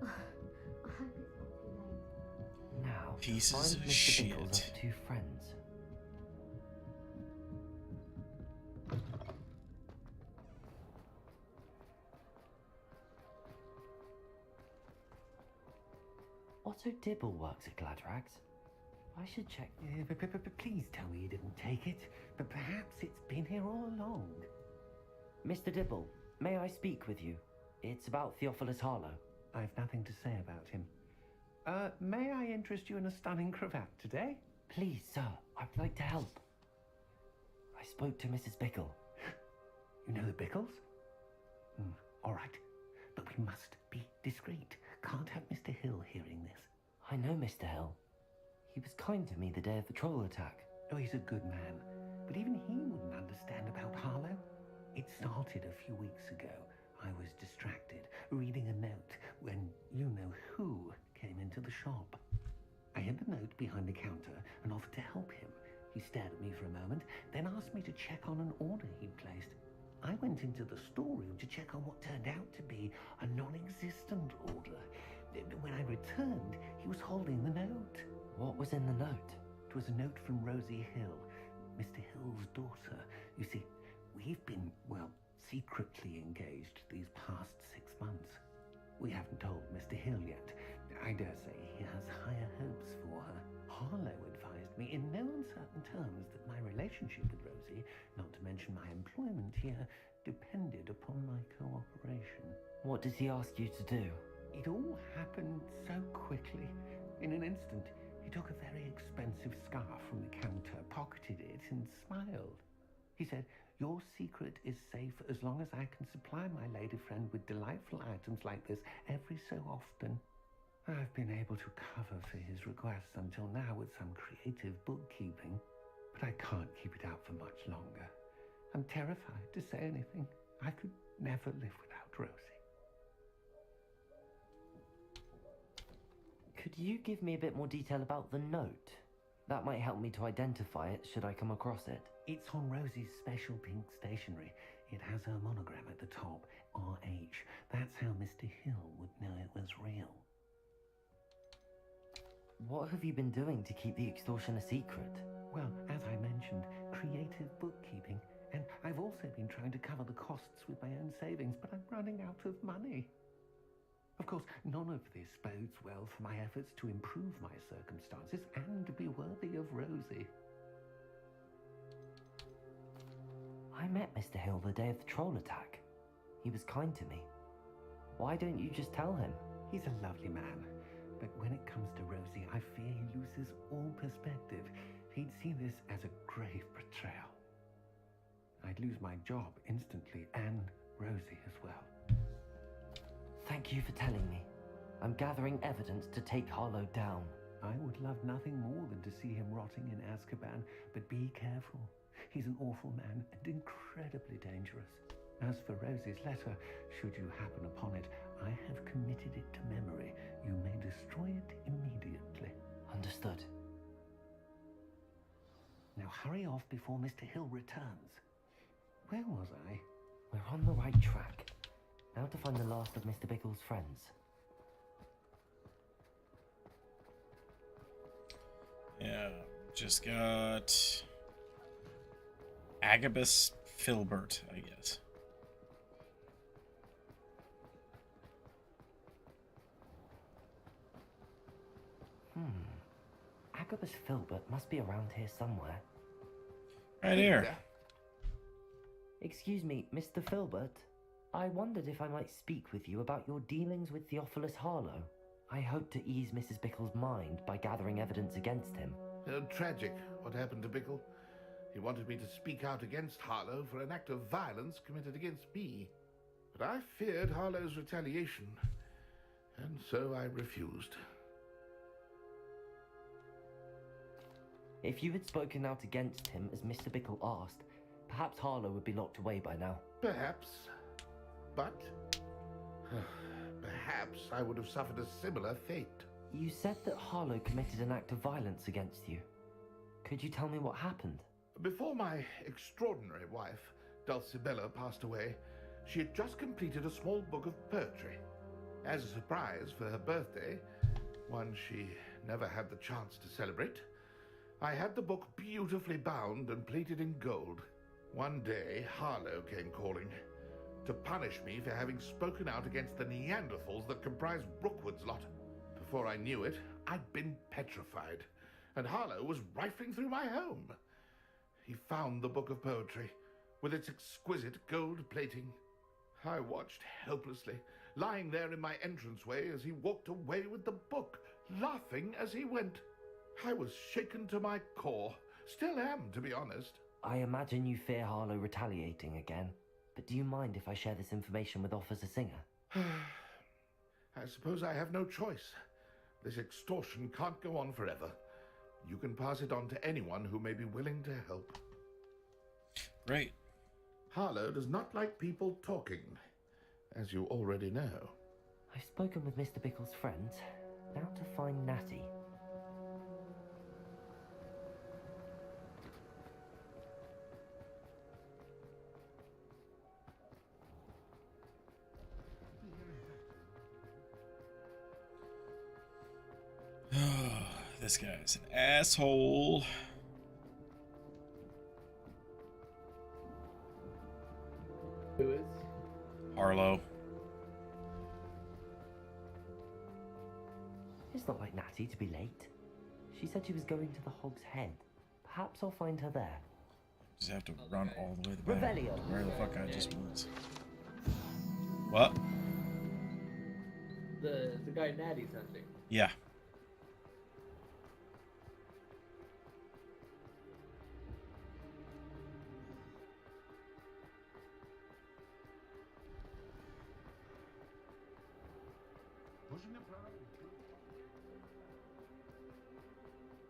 I hope it's not too late. Now, Pieces find of Mr. shit. Bickle's other two friends. Otto Dibble works at Gladrags. I should check. Please tell me you didn't take it. But perhaps it's been here all along. Mr. Dibble, may I speak with you? It's about Theophilus Harlow. I've nothing to say about him. May I interest you in a stunning cravat today? Please, sir, I'd like to help. I spoke to Mrs. Bickle. You know the Bickles? All right. But we must be discreet. Can't have Mr. Hill hearing this. I know Mr. Hill. He was kind to me the day of the troll attack. Oh, he's a good man. But even he wouldn't understand about Harlow. It started a few weeks ago. I was distracted, reading a note, when you-know-who came into the shop. I hid the note behind the counter and offered to help him. He stared at me for a moment, then asked me to check on an order he'd placed. I went into the storeroom to check on what turned out to be a non-existent order. When I returned, he was holding the note. What was in the note? It was a note from Rosie Hill, Mr. Hill's daughter. You see, we've been, well, secretly engaged these past 6 months. We haven't told Mr. Hill yet. I dare say he has higher hopes for her. Harlow advised me in no uncertain terms that my relationship with Rosie, not to mention my employment here, depended upon my cooperation. What does he ask you to do? It all happened so quickly. In an instant, he took a very expensive scarf from the counter, pocketed it, and smiled. He said, "Your secret is safe as long as I can supply my lady friend with delightful items like this every so often." I've been able to cover for his requests until now with some creative bookkeeping, but I can't keep it out for much longer. I'm terrified to say anything. I could never live without Rosie. Could you give me a bit more detail about the note? That might help me to identify it should I come across it. It's on Rosie's special pink stationery. It has her monogram at the top, RH. That's how Mr. Hill would know it was real. What have you been doing to keep the extortion a secret? Well, as I mentioned, creative bookkeeping. And I've also been trying to cover the costs with my own savings, but I'm running out of money. Of course, none of this bodes well for my efforts to improve my circumstances and be worthy of Rosie. I met Mr. Hill the day of the troll attack. He was kind to me. Why don't you just tell him? He's a lovely man, but when it comes to Rosie, I fear he loses all perspective. He'd see this as a grave betrayal. I'd lose my job instantly, and Rosie as well. Thank you for telling me. I'm gathering evidence to take Harlow down. I would love nothing more than to see him rotting in Azkaban, but be careful. He's an awful man and incredibly dangerous. As for Rosie's letter, should you happen upon it, I have committed it to memory. You may destroy it immediately. Understood. Now hurry off before Mr. Hill returns. Where was I? We're on the right track. Now to find the last of Mr. Bickle's friends. Yeah, just got Agabus Filbert, I guess. Agabus Filbert must be around here somewhere. Right here. Excuse me, Mr. Filbert? I wondered if I might speak with you about your dealings with Theophilus Harlow. I hope to ease Mrs. Bickle's mind by gathering evidence against him. Tragic, what happened to Bickle. He wanted me to speak out against Harlow for an act of violence committed against me. But I feared Harlow's retaliation, and so I refused. If you had spoken out against him as Mr. Bickle asked, perhaps Harlow would be locked away by now. Perhaps. But perhaps I would have suffered a similar fate. You said that Harlow committed an act of violence against you. Could you tell me what happened? Before my extraordinary wife, Dulcibella, passed away, she had just completed a small book of poetry. As a surprise for her birthday, one she never had the chance to celebrate, I had the book beautifully bound and plated in gold. One day, Harlow came calling to punish me for having spoken out against the Neanderthals that comprise Rookwood's lot. Before I knew it, I'd been petrified, and Harlow was rifling through my home. He found the book of poetry, with its exquisite gold plating. I watched helplessly, lying there in my entranceway as he walked away with the book, laughing as he went. I was shaken to my core. Still am, to be honest. I imagine you fear Harlow retaliating again, but do you mind if I share this information with Officer Singer? I suppose I have no choice. This extortion can't go on forever. You can pass it on to anyone who may be willing to help. Great. Harlow does not like people talking, as you already know. I've spoken with Mr. Bickle's friends. Now to find Natty. This guy's an asshole. Who is? Harlow. It's not like Natty to be late. She said she was going to the Hog's Head. Perhaps I'll find her there. Just have to run all the way to the back. Revelio. Where the fuck I just was. What? The guy Natty's hunting. Yeah.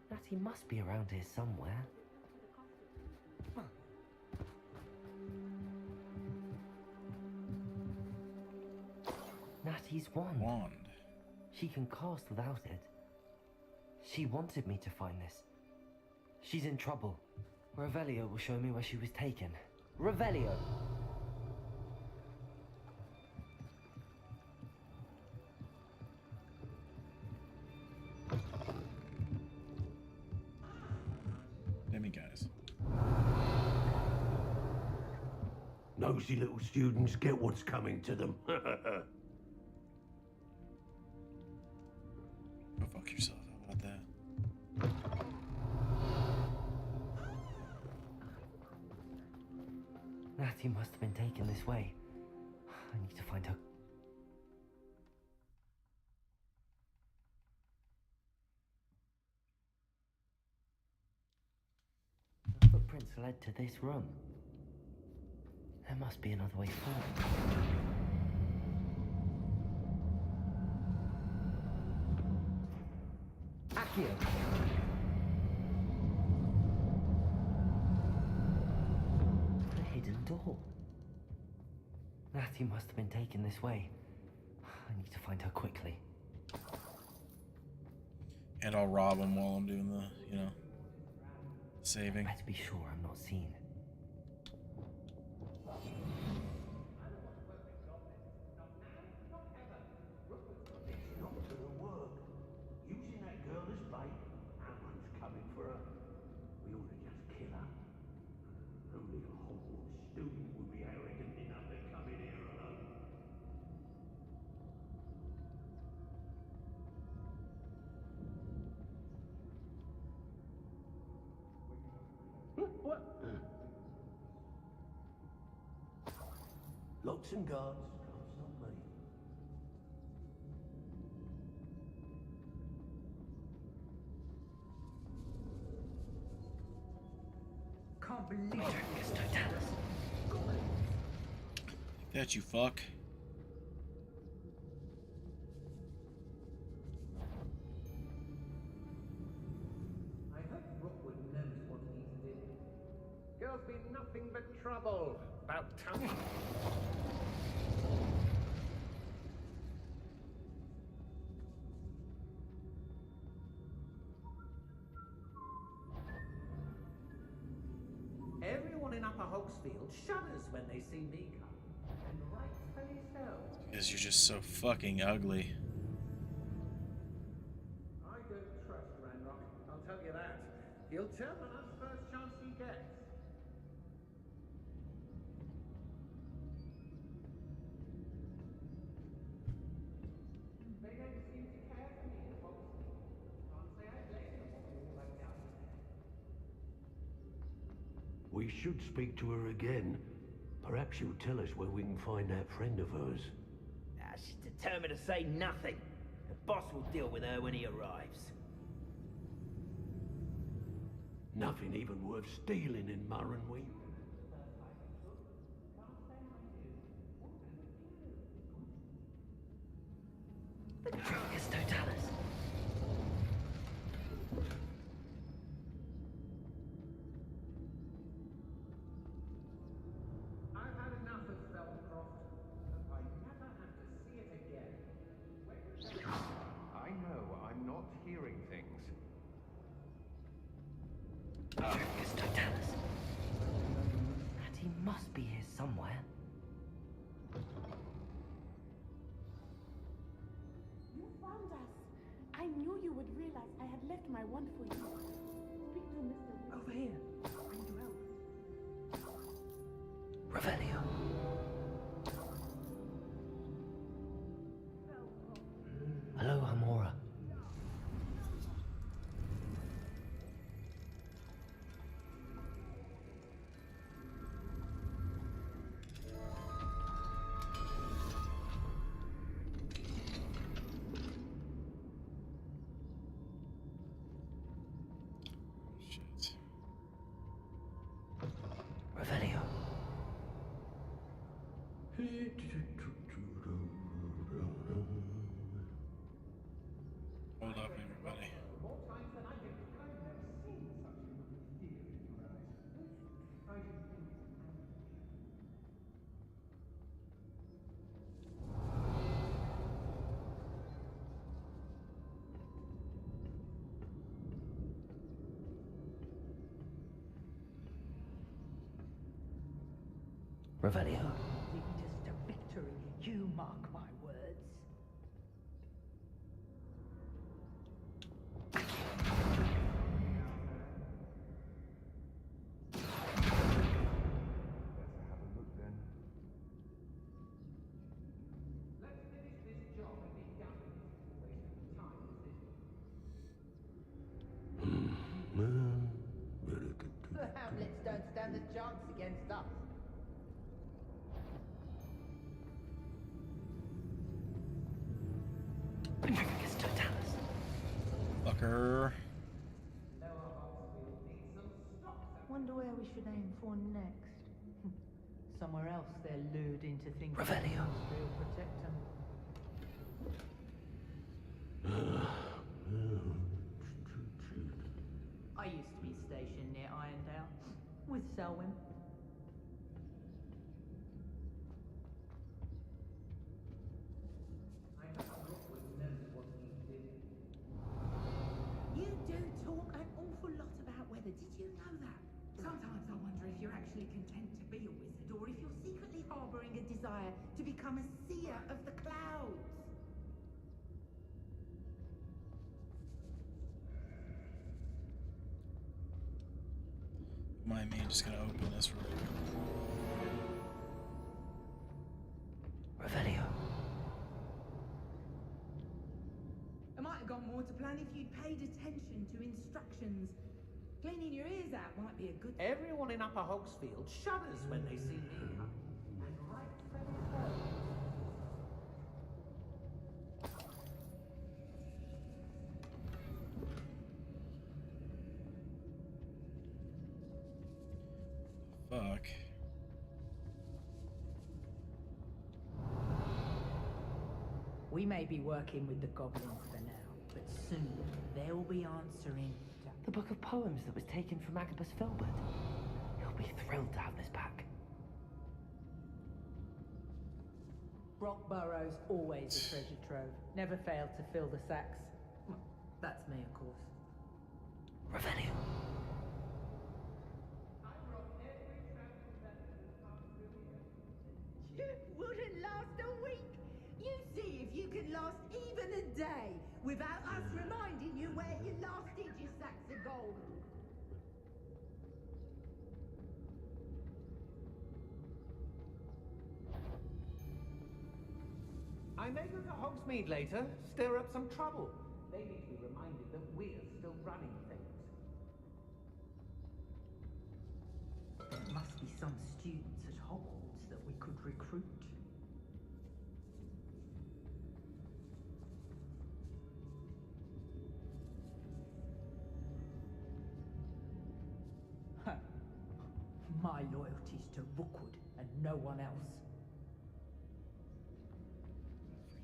Natty must be around here somewhere. Natty's wand. She can cast without it. She wanted me to find this. She's in trouble. Revelio will show me where she was taken. Revelio! Guys. Nosy little students get what's coming to them. Go fuck yourself. How about that? Natty must have been taken this way. I need to find her. The footprints led to this room. There must be another way forward. Accio! A hidden door. Natty must have been taken this way. I need to find her quickly. And I'll rob him while I'm doing the, you know, saving. Better be sure I'm not seen. Not to the work. Using that girl as bait. That one's coming for her. We ought to just kill her. Only a Hogwarts student would be arrogant enough to come in here alone. What? Locks and guards, can't stop me. Can't believe That you fuck. I hope Rookwood knows what he's doing. Girls be nothing but trouble. About time. Everyone in Upper Hogsfield shudders when they see me come. And rightfully so. Because you're just so fucking ugly. I don't trust Ranrock, I'll tell you that. He'll turn on us first chance he gets. They don't seem to care for me in Hogsfield. Can't say I blame them what we all like down there. We should speak to her again. Perhaps she'll tell us where we can find that friend of hers. She's determined to say nothing. The boss will deal with her when he arrives. Nothing even worth stealing in Murrenweed. The Tricus Totalis. I've had enough of Feldcroft. Hope I never have to see it again. I know, I'm not hearing things. Tricus Totalis. And he must be here somewhere. You found us. I knew you would realize I had left my wand for you. Speak to Mr. Over here. Revelio. Hello, Amora. Shit. Revelio. Hold up, everybody. More times than I can count, I've never seen such lovely fear in your eyes. I should think it's ambush. Revelio. Just a victory, you mark my words. Better have a look then. Let's finish this job and be done with it. Waste of time, is this? The Hamlets don't stand a chance against us. Tricus Totalis. Fucker. Wonder where we should aim for next. Somewhere else they're lured into thinking Revelio. we'll protect them. I used to be stationed near Irondale with Selwyn. I hope Rookwood knows what he's doing. You do talk an awful lot about weather. Did you know that? Sometimes I wonder if you're actually content to be a wizard or if you're secretly harboring a desire to become a seer of the clouds. Mind me, I'm just gonna open this real quick. Revelio. It might have gone more to plan if you'd paid attention to instructions. Cleaning your ears out might be a good thing. Everyone in Upper Hogsfield shudders when they see me come. And rightfully we may be working with the goblins for now, but soon they'll be answering. The book of poems that was taken from Agabus Filbert. He'll be thrilled to have this back. Brockborough's always a treasure trove. Never failed to fill the sacks. Well, that's me, of course. Revelio. You wouldn't last a week. You see if you can last even a day without us reminding you where you last did your sacks of gold. I may go to Hogsmeade later, stir up some trouble. They need to be reminded that we're still running things. There must be some students at Hogwarts that we could recruit. My loyalty's to Rookwood and no one else.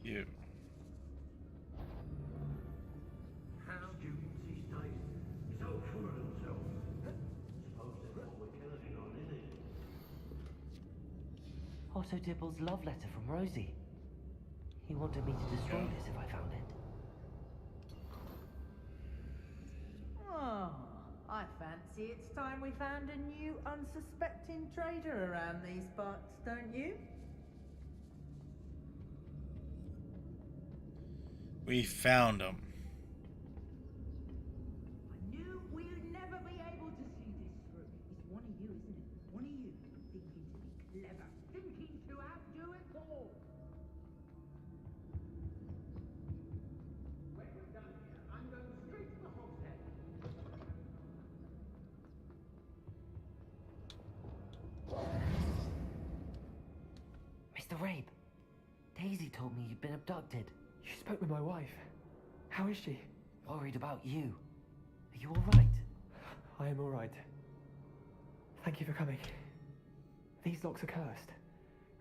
You. How students these days, so full of themselves. Suppose that's what we're counting on, isn't it? Otto Dibble's love letter from Rosie. He wanted me to destroy this if I found it. Oh, I fancy it's time we found a new unsuspecting trader around these parts, don't you? We found him. I knew we'd never be able to see this through. It's one of you, isn't it? One of you thinking to be clever, thinking to outdo it all. When we're done here, I'm going straight to the Hogshead. Mr. Rabe, Daisy told me you'd been abducted. You spoke with my wife. How is she? Worried about you. Are you alright? I am alright. Thank you for coming. These locks are cursed,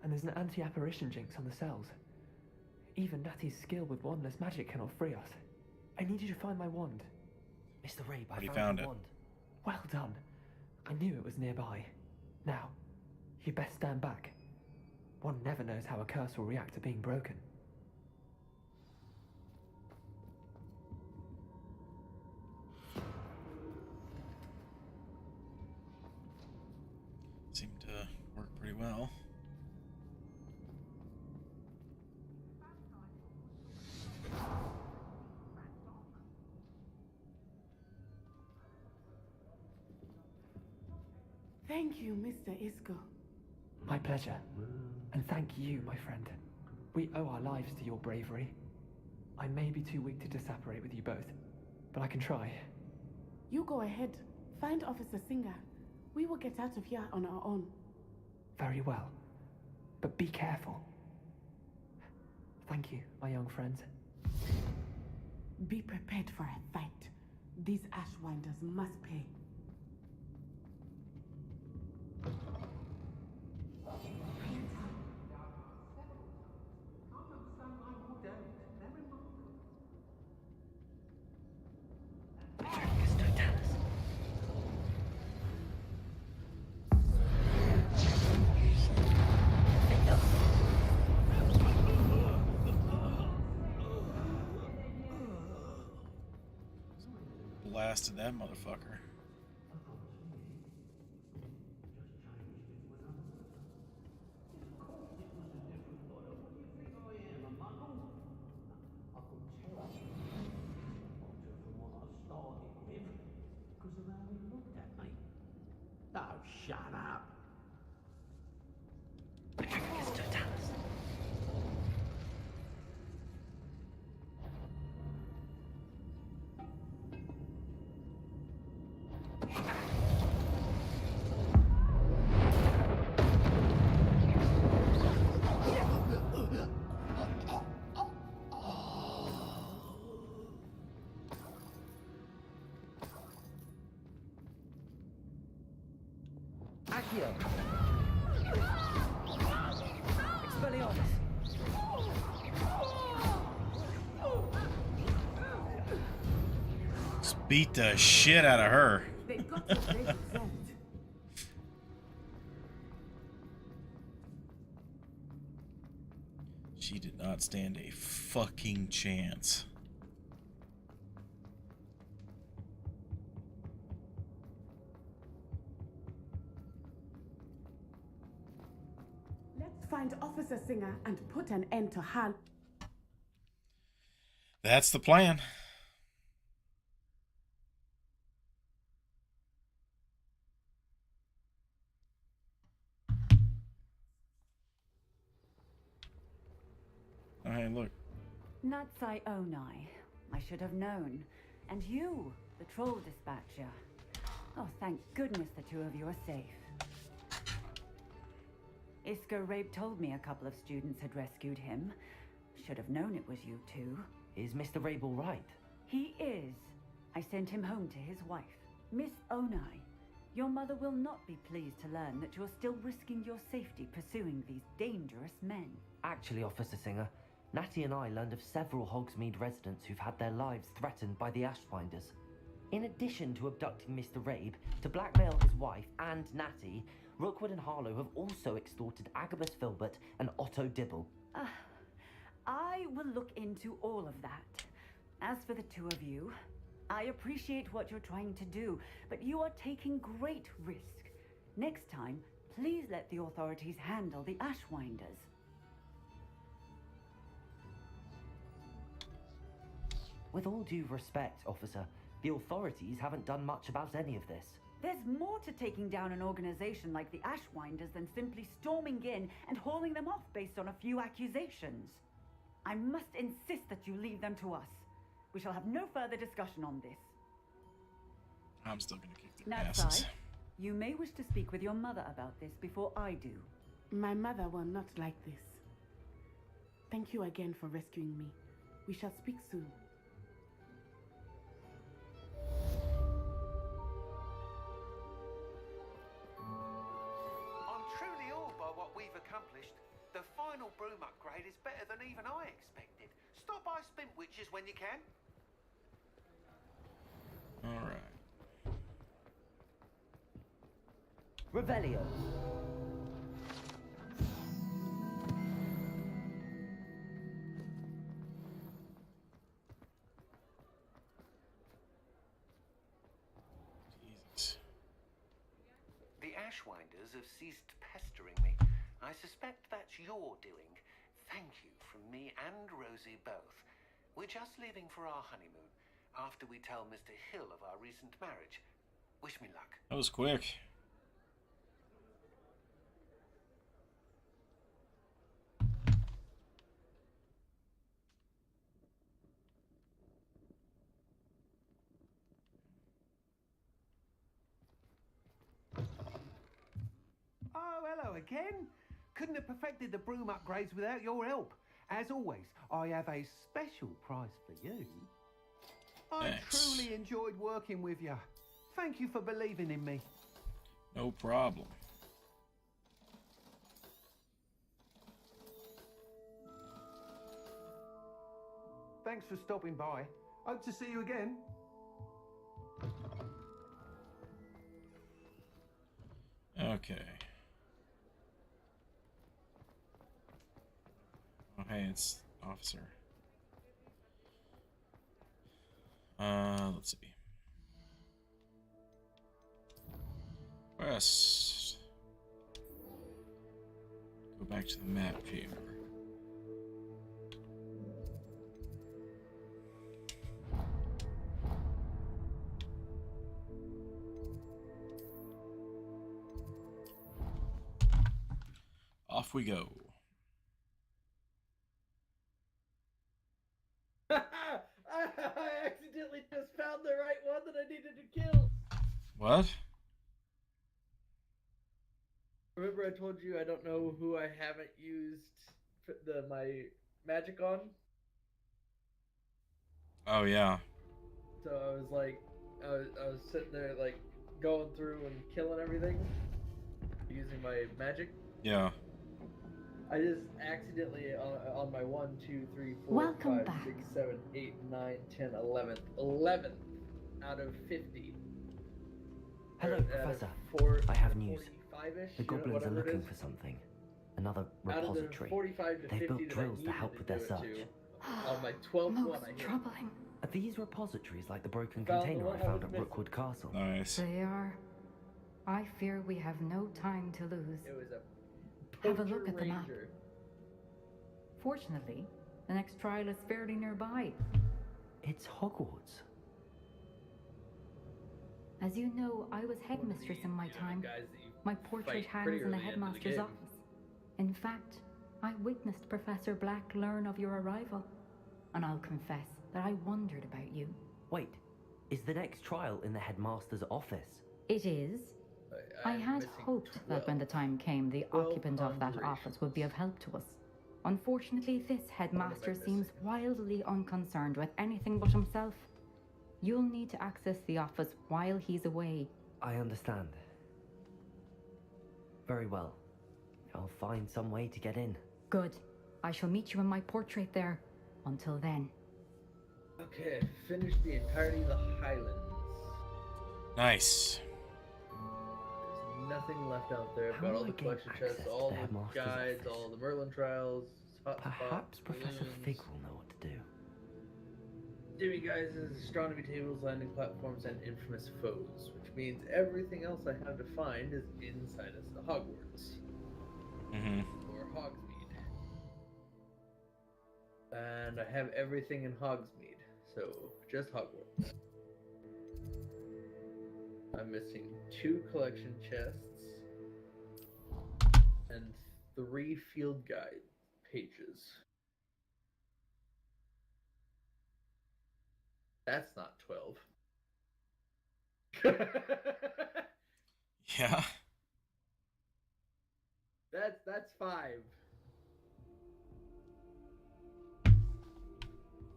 and there's an anti-apparition jinx on the cells. Even Natty's skill with wandless magic cannot free us. I need you to find my wand. Mr. Rabe, I Already found found the it. wand. Well done. I knew it was nearby. Now, you best stand back. One never knows how a curse will react to being broken. Seemed to work pretty well. Thank you, Mr. Isco. My pleasure. And thank you, my friend. We owe our lives to your bravery. I may be too weak to disapparate with you both, but I can try. You go ahead. Find Officer Singer. We will get out of here on our own. Very well. But be careful. Thank you, my young friends. Be prepared for a fight. These Ashwinders must pay. Blasted that motherfucker. Oh, shut up. Accio! Expelliarmus! Just beat the shit out of her. They've got to stay exempt. She did not stand a fucking chance. Let's find Officer Singer and put an end to Hal. That's the plan. Oh, hey, look. Natsai Onai. I should have known. And you, the troll dispatcher. Oh, thank goodness the two of you are safe. Isco Rabe told me a couple of students had rescued him. Should have known it was you two. Is Mr. Rabe all right? He is. I sent him home to his wife. Miss Onai, your mother will not be pleased to learn that you're still risking your safety pursuing these dangerous men. Actually, Officer Singer, Natty and I learned of several Hogsmeade residents who've had their lives threatened by the Ashfinders. In addition to abducting Mr. Rabe to blackmail his wife and Natty, Rookwood and Harlow have also extorted Agabus Filbert and Otto Dibble. I will look into all of that. As for the two of you, I appreciate what you're trying to do, but you are taking great risk. Next time, please let the authorities handle the Ashwinders. With all due respect, officer, the authorities haven't done much about any of this. There's more to taking down an organization like the Ashwinders than simply storming in and hauling them off based on a few accusations. I must insist that you leave them to us. We shall have no further discussion on this. I'm still gonna kick their asses. Natsai, you may wish to speak with your mother about this before I do. My mother will not like this. Thank you again for rescuing me. We shall speak soon. I'm truly awed by what we've accomplished. The final broom upgrade is better than even I expected. Stop by Spintwitches when you can. Alright. Revelio. Jesus. The Ashwinders have ceased pestering me. I suspect that's your doing. Thank you from me and Rosie both. We're just leaving for our honeymoon after we tell Mr. Hill of our recent marriage. Wish me luck. That was quick. Oh, hello again. Couldn't have perfected the broom upgrades without your help. As always, I have a special prize for you. I Thanks. truly enjoyed working with you. Thank you for believing in me. No problem. Thanks for stopping by. Hope to see you again. Okay. Oh, hey, it's officer. Let's see. West. Go back to the map chamber. Off we go. I accidentally just found the right one that I needed to kill. What? Remember I told you I don't know who I haven't used my magic on? Oh, yeah. So I was like, I was sitting there like going through and killing everything using my magic. Yeah. I just accidentally on my 1, 2, 3, 4, Welcome 5, back. 6, 7, 8, 9, 10, 11th out of 50. Hello, Out of Professor. four- I have news. 45-ish, The goblins are whatever it looking is. for something. Another Out of the repository. 45 to They've 50 built that I drills to needed help to with do their it search. On my 12th one, Most I hit. troubling. Are these repositories like the broken Found the container one I I found was at missing. Rookwood Castle? Nice. They are. I fear we have no time to lose. It was a Have a look at the map. Ranger. Fortunately, the next trial is fairly nearby. It's Hogwarts. As you know, I was headmistress in my time. Guys that you My portrait fight hangs pretty in the early into the headmaster's game. office. In fact, I witnessed Professor Black learn of your arrival. And I'll confess that I wondered about you. Wait, is the next trial in the headmaster's office? It is. I I'm had missing hoped that when the time came, the 12 occupant of that office would be of help to us. Unfortunately, this headmaster seems wildly unconcerned with anything but himself. You'll need to access the office while he's away. I understand. Very well. I'll find some way to get in. Good. I shall meet you in my portrait there. Until then. Okay, finished the entirety of the Highlands. Nice. There's nothing left out there. How Got do all I the gain collection access chests, to all the the headmaster's guides, office? all the Merlin trials, Perhaps Professor Fig will know what to do. Demiguises, astronomy tables, landing platforms, and infamous foes, which means everything else I have to find is inside of the Hogwarts. Mm-hmm. Or Hogsmeade. And I have everything in Hogsmeade, so just Hogwarts. I'm missing 2 collection chests and 3 field guide pages. That's not 12. Yeah. That's 5.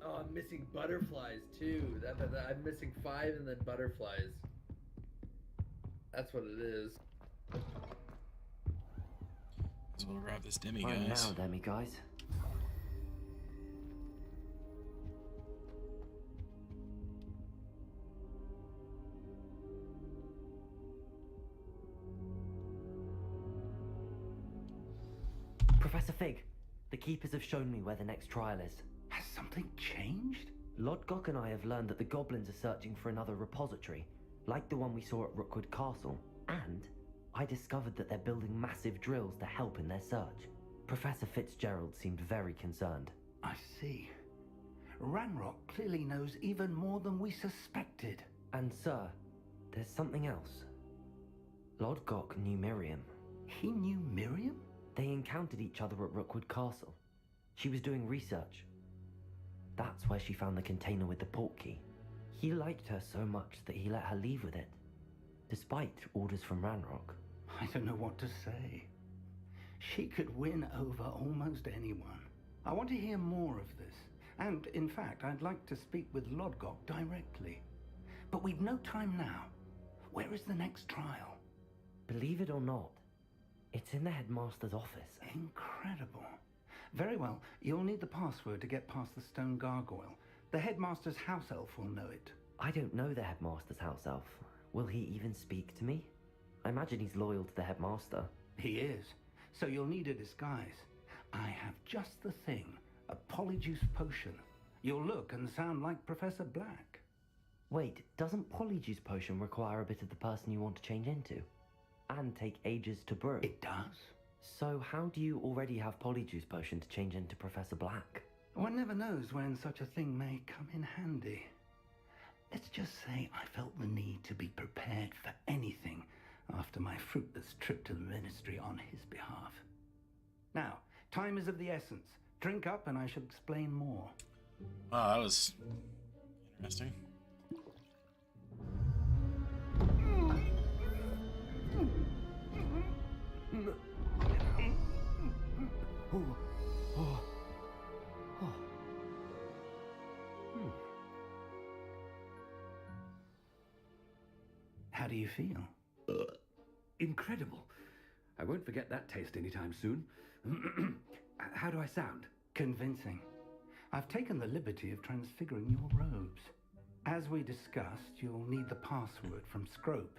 Oh, I'm missing butterflies too. I'm missing 5 and then butterflies. That's what it is. So we'll grab this demi, Right guys. now, demi guys. Professor Fig, the Keepers have shown me where the next trial is. Has something changed? Lodgok and I have learned that the goblins are searching for another repository, like the one we saw at Rookwood Castle. And I discovered that they're building massive drills to help in their search. Professor Fitzgerald seemed very concerned. I see. Ranrock clearly knows even more than we suspected. And sir, there's something else. Lodgok knew Miriam. He knew Miriam? They encountered each other at Rookwood Castle. She was doing research. That's where she found the container with the port key. He liked her so much that he let her leave with it, despite orders from Ranrock. I don't know what to say. She could win over almost anyone. I want to hear more of this. And, in fact, I'd like to speak with Lodgok directly. But we've no time now. Where is the next trial? Believe it or not, it's in the headmaster's office. Incredible. Very well, you'll need the password to get past the stone gargoyle. The headmaster's house elf will know it. I don't know the headmaster's house elf. Will he even speak to me? I imagine he's loyal to the headmaster. He is. So you'll need a disguise. I have just the thing. A polyjuice potion. You'll look and sound like Professor Black. Wait, doesn't Polyjuice Potion require a bit of the person you want to change into? And take ages to brew? It does. So how do you already have Polyjuice Potion to change into Professor Black? One never knows when such a thing may come in handy. Let's just say I felt the need to be prepared for anything after my fruitless trip to the ministry on his behalf. Now, time is of the essence. Drink up and I shall explain more. Wow, that was interesting. How do you feel? Incredible. I won't forget that taste anytime soon. How do I sound? Convincing. I've taken the liberty of transfiguring your robes. As we discussed, you'll need the password from Scrope,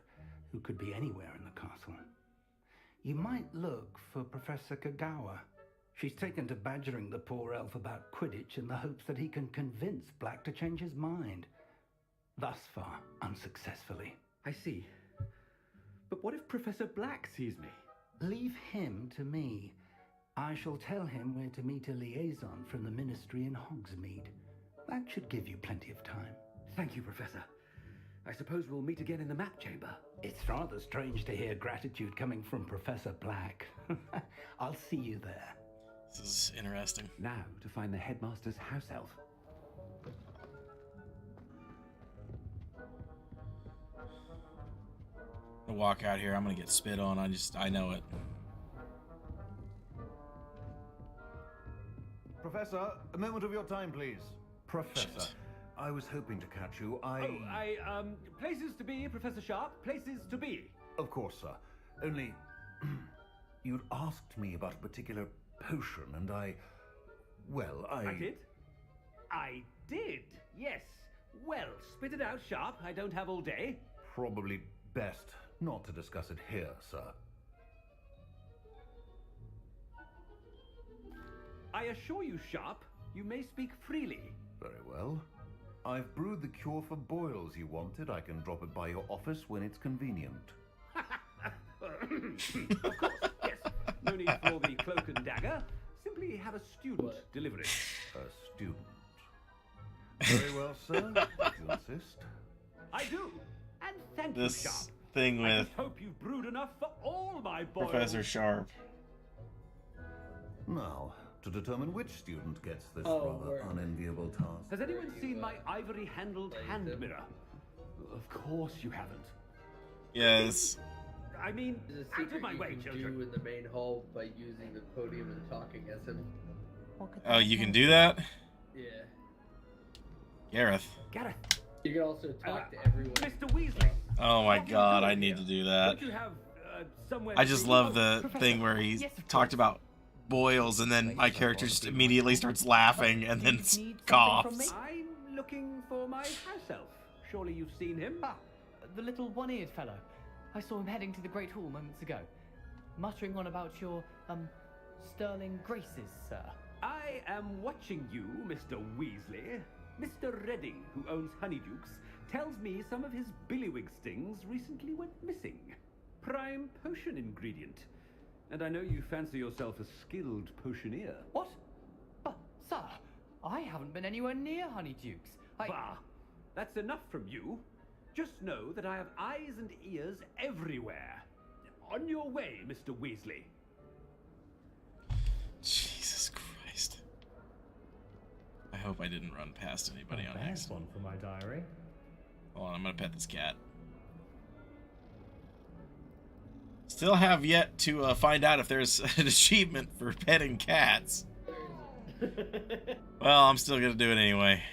who could be anywhere in the castle. You might look for Professor Kagawa. She's taken to badgering the poor elf about Quidditch in the hopes that he can convince Black to change his mind. Thus far, unsuccessfully. I see. But what if Professor Black sees me? Leave him to me. I shall tell him where to meet a liaison from the Ministry in Hogsmeade. That should give you plenty of time. Thank you, Professor. I suppose we'll meet again in the map chamber. It's rather strange to hear gratitude coming from Professor Black. I'll see you there. This is interesting. Now to find the headmaster's house elf. I walk out here, I'm gonna get spit on. I know it. Professor, a moment of your time, please. Professor, Shit. I was hoping to catch you. Places to be, Professor Sharp. Places to be. Of course, sir. Only, you'd asked me about a particular potion, and I did? I did, yes. Well, spit it out, Sharp. I don't have all day. Probably best not to discuss it here, sir. I assure you, Sharp, you may speak freely. Very well. I've brewed the cure for boils you wanted. I can drop it by your office when it's convenient. Of course, yes. No need for the cloak and dagger. Simply have a student deliver it. A student. Very well, sir, if you insist. I do. And thank This you, Sharp. thing I with just hope you've brewed enough for all my boils. Professor Sharp. Now, to determine which student gets this Oh, rather unenviable task. Has anyone seen my ivory-handled hand mirror? Of course you haven't. Yes. I mean, There's a out of secret my you way, can children. do in the main hall by using the podium and talking as him. Oh, you can do that? Yeah. Gareth. Gareth. You can also talk to everyone. Mr. Weasley. Oh my god, I need to do that. Don't you have somewhere I to just be? love Oh, the Professor. thing where he Yes, of talked about boils and then my character just immediately starts laughing and then coughs. I'm looking for my house elf. Surely you've seen him. Ah, the little one-eared fellow. I saw him heading to the Great Hall moments ago, muttering on about your, sterling graces, sir. I am watching you, Mr. Weasley. Mr. Redding, who owns Honeydukes, tells me some of his billywig stings recently went missing. Prime potion ingredient. And I know you fancy yourself a skilled potioneer. What? Sir, I haven't been anywhere near Honeydukes. Bah! That's enough from you. Just know that I have eyes and ears everywhere. On your way, Mr. Weasley. Jesus Christ. I hope I didn't run past anybody on accident. One for my diary. Hold on, I'm gonna pet this cat. Still have yet to find out if there's an achievement for petting cats. Well, I'm still gonna do it anyway.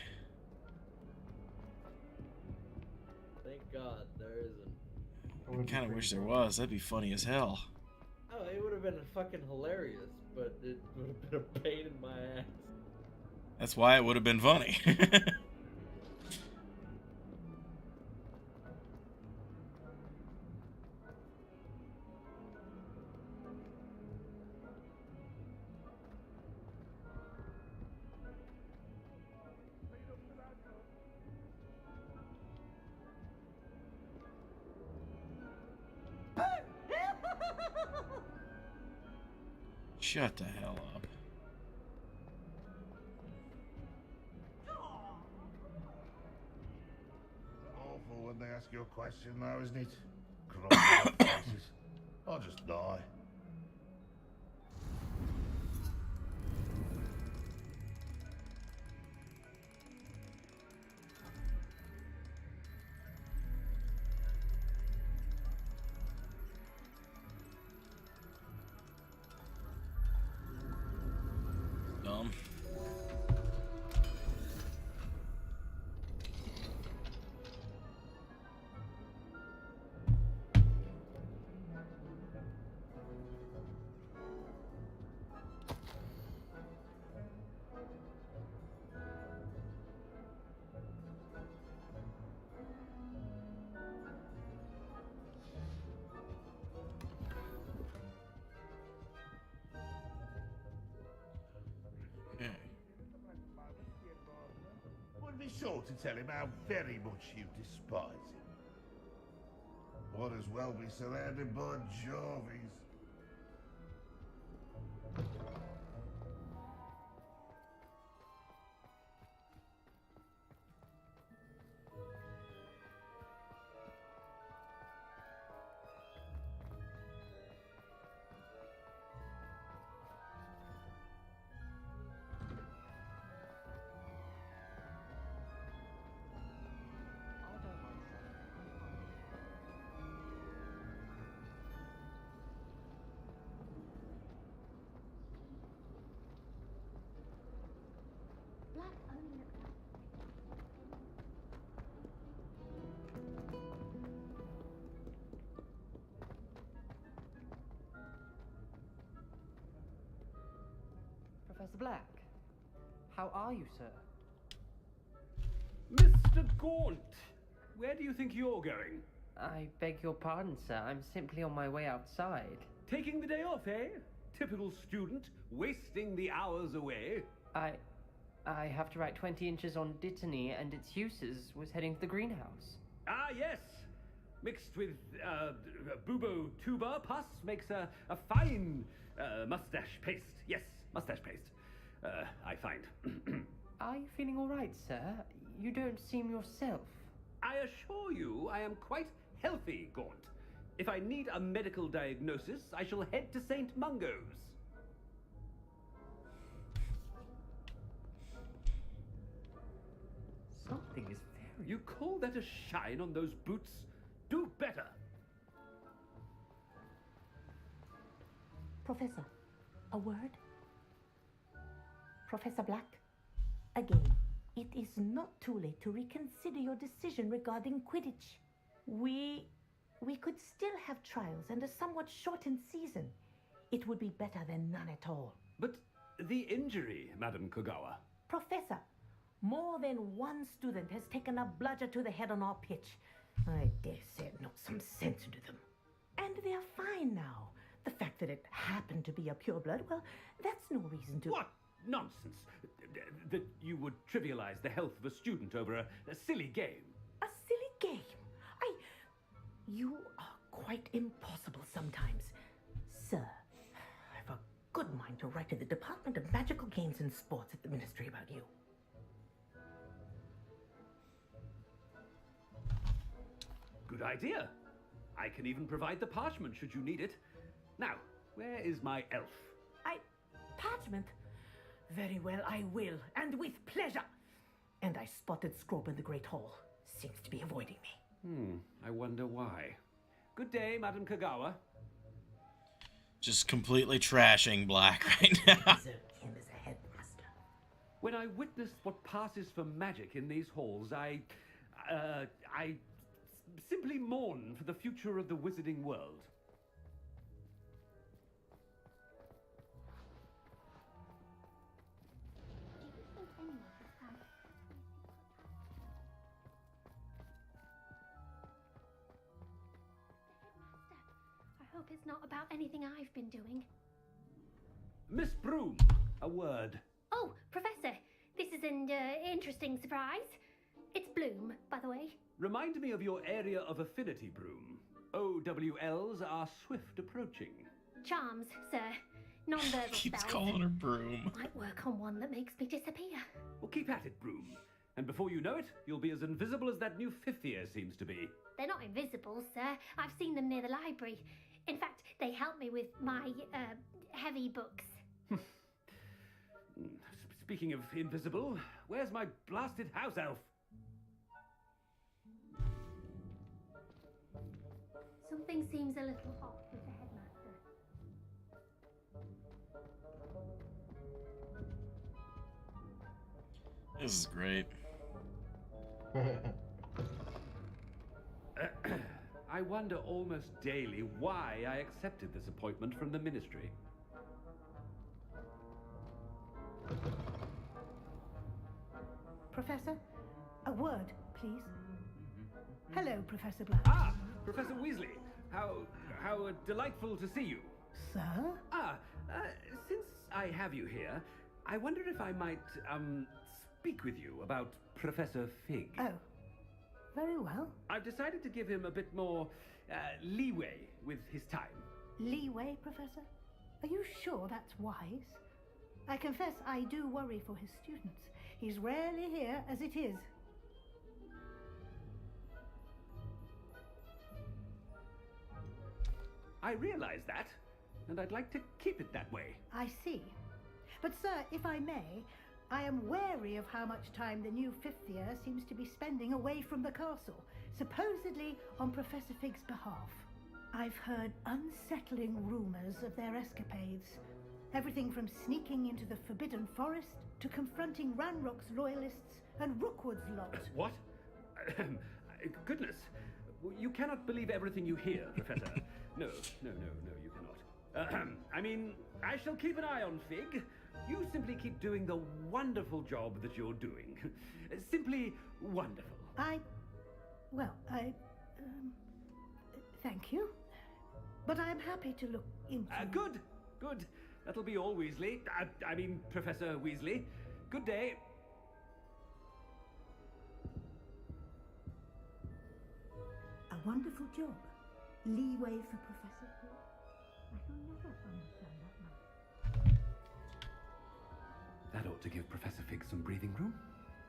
Thank God there isn't. I kind of wish there was. That'd be funny as hell. Oh, it would have been fucking hilarious, but it would have been a pain in my ass. That's why it would have been funny. Shut the hell up. Awful when they ask you a question now, isn't it? Cross their faces. I'll just die. Dumb. Be sure to tell him how very much you despise him. Might as well be surrounded by Jarvies. Black only looks like Professor Black, how are you, sir? Mr. Gaunt, where do you think you're going? I beg your pardon, sir. I'm simply on my way outside. Taking the day off, eh? Typical student, wasting the hours away. I have to write 20 inches on Dittany and its uses. Was heading to the greenhouse. Ah, yes. Mixed with bubo tuber pus makes a fine mustache paste. Yes, mustache paste. I find. Are you feeling all right, sir? You don't seem yourself. I assure you I am quite healthy, Gaunt. If I need a medical diagnosis, I shall head to St. Mungo's. Something is very... You call that a shine on those boots? Do better. Professor, a word? Professor Black? Again, it is not too late to reconsider your decision regarding Quidditch. We could still have trials and a somewhat shortened season. It would be better than none at all. But the injury, Madam Kogawa. Professor, more than one student has taken a bludger to the head on our pitch. I dare say it knocked some sense into them. And they're fine now. The fact that it happened to be a pureblood, well, that's no reason to... What nonsense! That you would trivialize the health of a student over a silly game. A silly game? You are quite impossible sometimes. Sir, I've a good mind to write to the Department of Magical Games and Sports at the Ministry about you. Good idea. I can even provide the parchment should you need it. Now, where is my elf? Parchment? Very well, I will, and with pleasure. And I spotted Scrope in the Great Hall. Seems to be avoiding me. I wonder why. Good day, Madam Kogawa. Just completely trashing Black right now. Him as a headmaster. When I witnessed what passes for magic in these halls, I simply mourn for the future of the wizarding world. I hope it's not about anything I've been doing. Miss Broom, a word. Oh, Professor, this is an interesting surprise. It's Bloom, by the way. Remind me of your area of affinity, Broom. OWLs are swift approaching. Charms, sir. Non-verbal Keeps spells. calling her Broom. Might work on one that makes me disappear. Well, keep at it, Broom. And before you know it, you'll be as invisible as that new fifth year seems to be. They're not invisible, sir. I've seen them near the library. In fact, they help me with my, heavy books. Speaking of invisible, where's my blasted house elf? Something seems a little off with the headmaster. This is great. I wonder almost daily why I accepted this appointment from the ministry. Professor, a word, please. Hello, Professor Black. Ah, Professor Weasley. How delightful to see you. Sir? Since I have you here, I wonder if I might, speak with you about Professor Fig. Oh, very well. I've decided to give him a bit more leeway with his time. Leeway, Professor? Are you sure that's wise? I confess I do worry for his students. He's rarely here as it is. I realize that, and I'd like to keep it that way. I see. But sir, if I may, I am wary of how much time the new fifth year seems to be spending away from the castle, supposedly on Professor Fig's behalf. I've heard unsettling rumors of their escapades. Everything from sneaking into the Forbidden Forest to confronting Ranrock's loyalists and Rookwood's lot. What? Goodness. You cannot believe everything you hear, Professor. No, you cannot. I mean, I shall keep an eye on Fig. You simply keep doing the wonderful job that you're doing. Simply wonderful. Thank you. But I'm happy to look into... Good. That'll be all, Weasley. I mean, Professor Weasley. Good day. A wonderful job. Leeway for Professor Fig. I shall never understand that much. That ought to give Professor Fig some breathing room.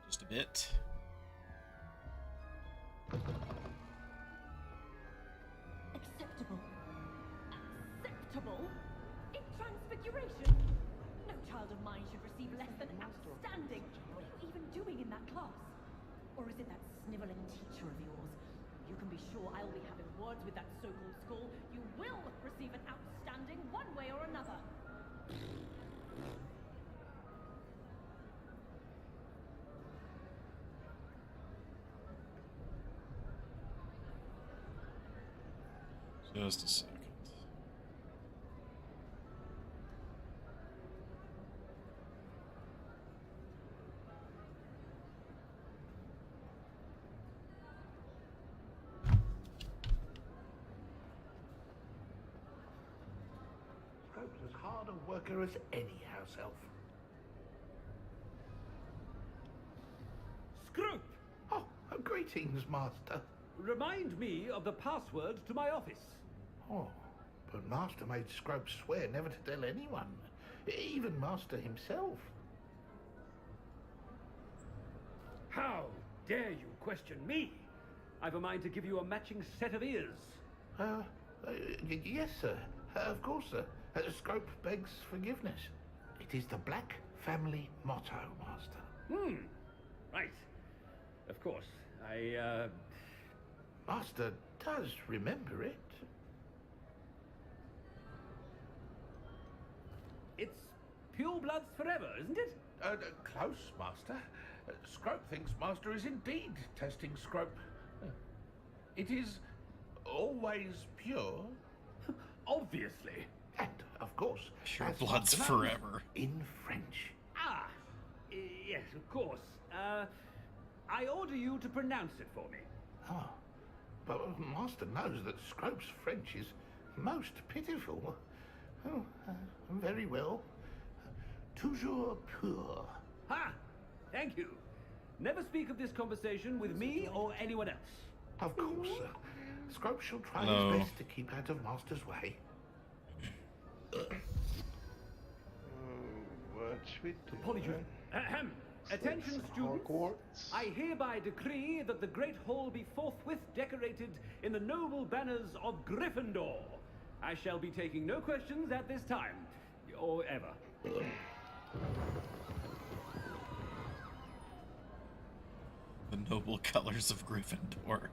Just a bit. Acceptable. Acceptable? In Transfiguration? No child of mine should receive less than outstanding. What are you even doing in that class? Or is it that sniveling teacher of yours? You can be sure I'll be having words with that so-called school. You will receive an outstanding one way or another. Just a second. Scrope's as hard a worker as any house elf. Scrope! Oh, greetings, Master. Remind me of the password to my office. Oh, but Master made Scrope swear never to tell anyone, even Master himself. How dare you question me? I've a mind to give you a matching set of ears. Yes, sir. Of course, sir. Scrope begs forgiveness. It is the Black family motto, Master. Right. Of course. Master does remember it. It's pure bloods forever, isn't it? Close, Master. Scrope thinks Master is indeed testing Scrope. It is always pure. Obviously. And, of course, Pure as bloods Master knows, forever. in French. Yes, of course. I order you to pronounce it for me. Oh, but Master knows that Scrope's French is most pitiful. Oh, very well. Toujours pur. Ha! Thank you. Never speak of this conversation with me or anyone else. Of course, sir. Scrope shall try Hello. his best to keep out of Master's way. What should we do? Apologies. Ahem. Attention, students. Hogwarts. I hereby decree that the Great Hall be forthwith decorated in the noble banners of Gryffindor. I shall be taking no questions at this time, or ever. The noble colors of Gryffindor.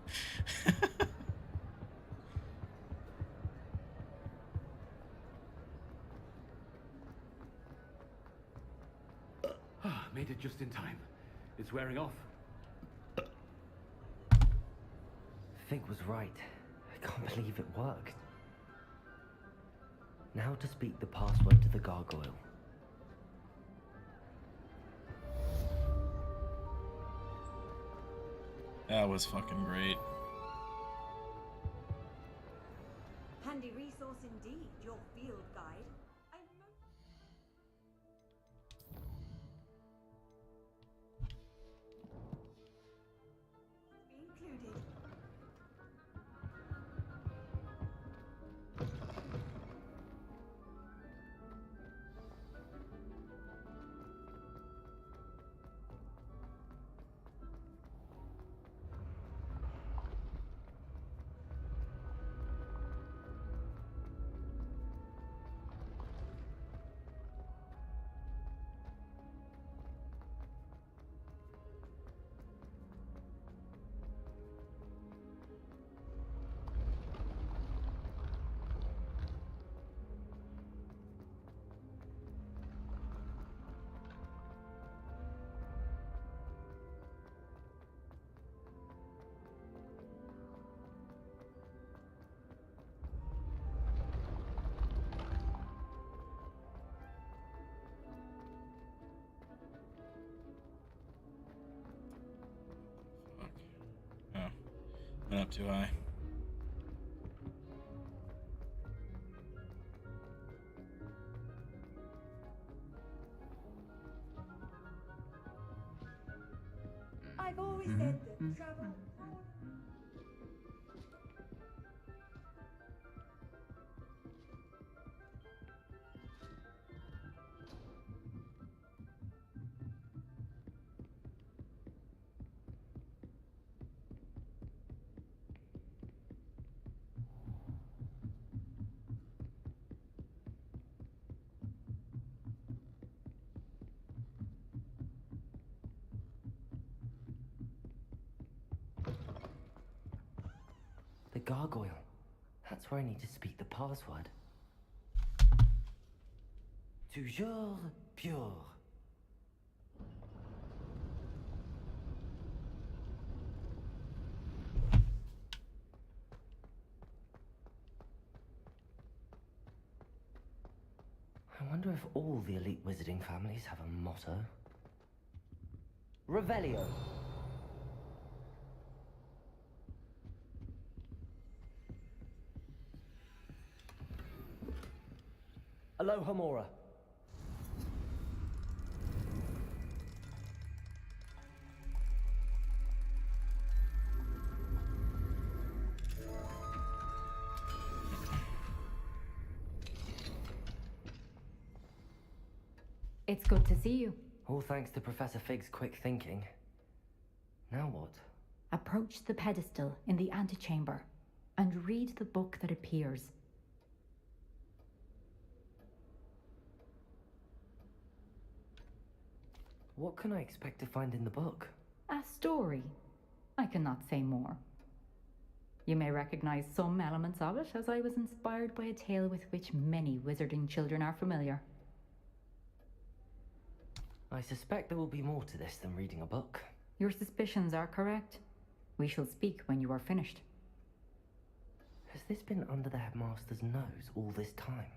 Made it just in time. It's wearing off. Fig was right. I can't believe it worked. Now to speak the password to the gargoyle. That was fucking great. Handy resource indeed, your field guide. Went up too high. I've always said that travel. The gargoyle. That's where I need to speak the password. Toujours pure. I wonder if all the elite wizarding families have a motto. Revelio. Aloha Mora. It's good to see you. All thanks to Professor Fig's quick thinking. Now what? Approach the pedestal in the antechamber and read the book that appears. What can I expect to find in the book? A story. I cannot say more. You may recognize some elements of it, as I was inspired by a tale with which many wizarding children are familiar. I suspect there will be more to this than reading a book. Your suspicions are correct. We shall speak when you are finished. Has this been under the headmaster's nose all this time?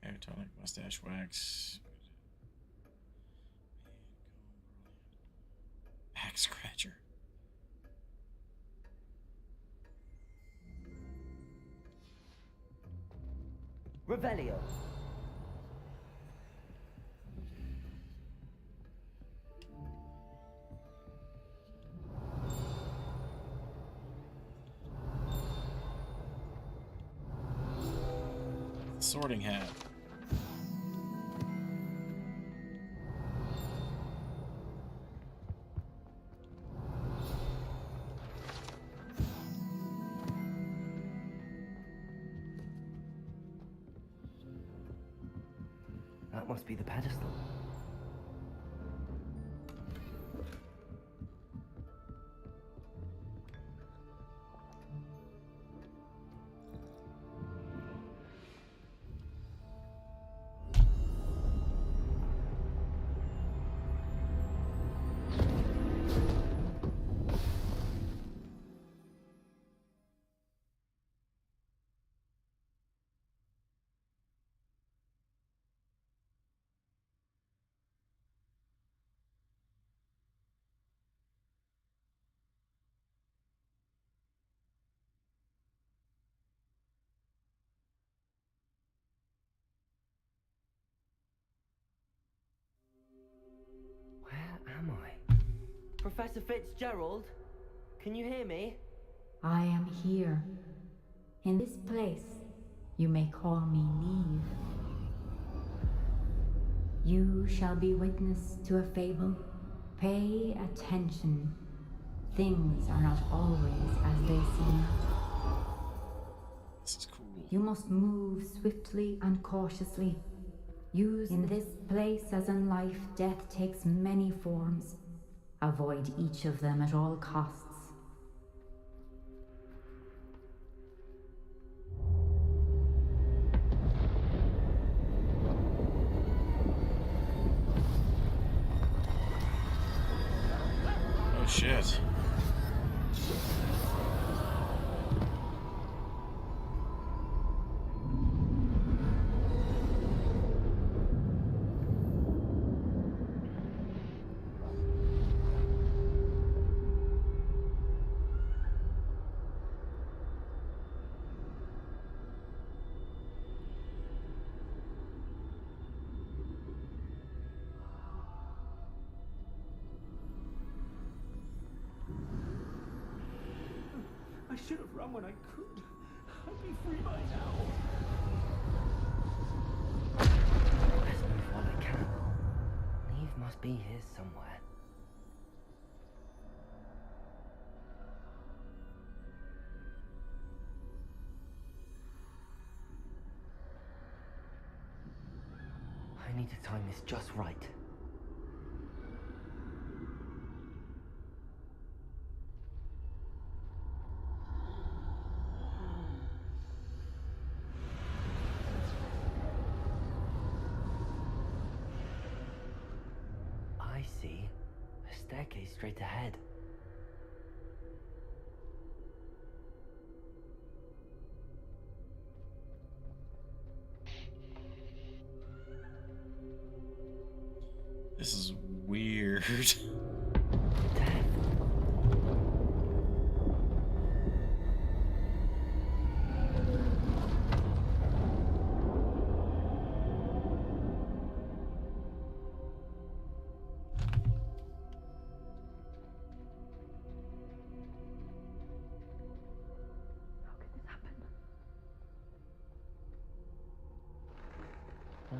Hair tonic, mustache wax. Back scratcher. Revelio. Sorting hat. That must be the pedestal. Where am I? Professor Fitzgerald? Can you hear me? I am here. In this place, you may call me Neve. You shall be witness to a fable. Pay attention. Things are not always as they seem. This is cool. You must move swiftly and cautiously. Use in this place as in life, death takes many forms. Avoid each of them at all costs. Oh shit. should have run when I could. I'd be free by now. Let's move while I can. Neve must be here somewhere. I need to time this just right. I see. A staircase straight ahead. This is weird.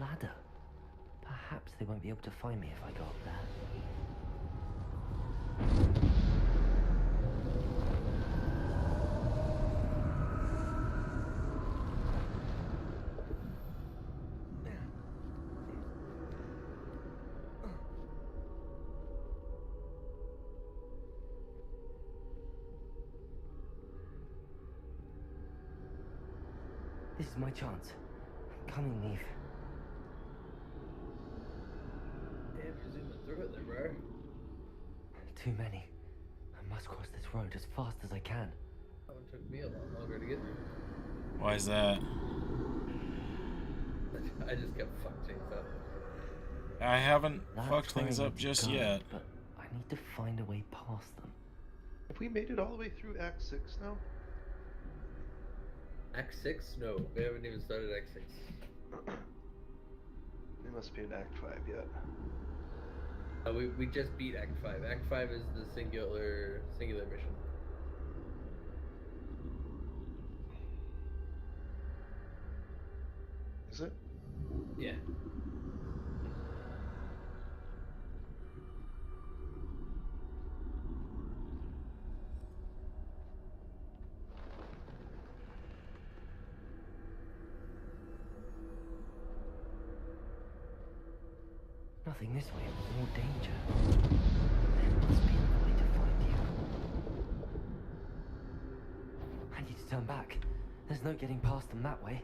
Ladder. Perhaps they won't be able to find me if I go up there. This is my chance. I'm coming, Neve. Yeah, presuming through it then, bro. Too many. I must cross this road as fast as I can. That one took me a lot longer to get through. Why is that? I just kept fucking things up. I haven't That's fucked where I things need up to just go, yet. But I need to find a way past them. Have we made it all the way through Act 6 now? Act 6? No, we haven't even started Act 6. We must be in Act 5 yet. We just beat Act 5. Act 5 is the singular mission. Is it? Yeah. Nothing this way, more danger. There must be another way to find you. I need to turn back. There's no getting past them that way.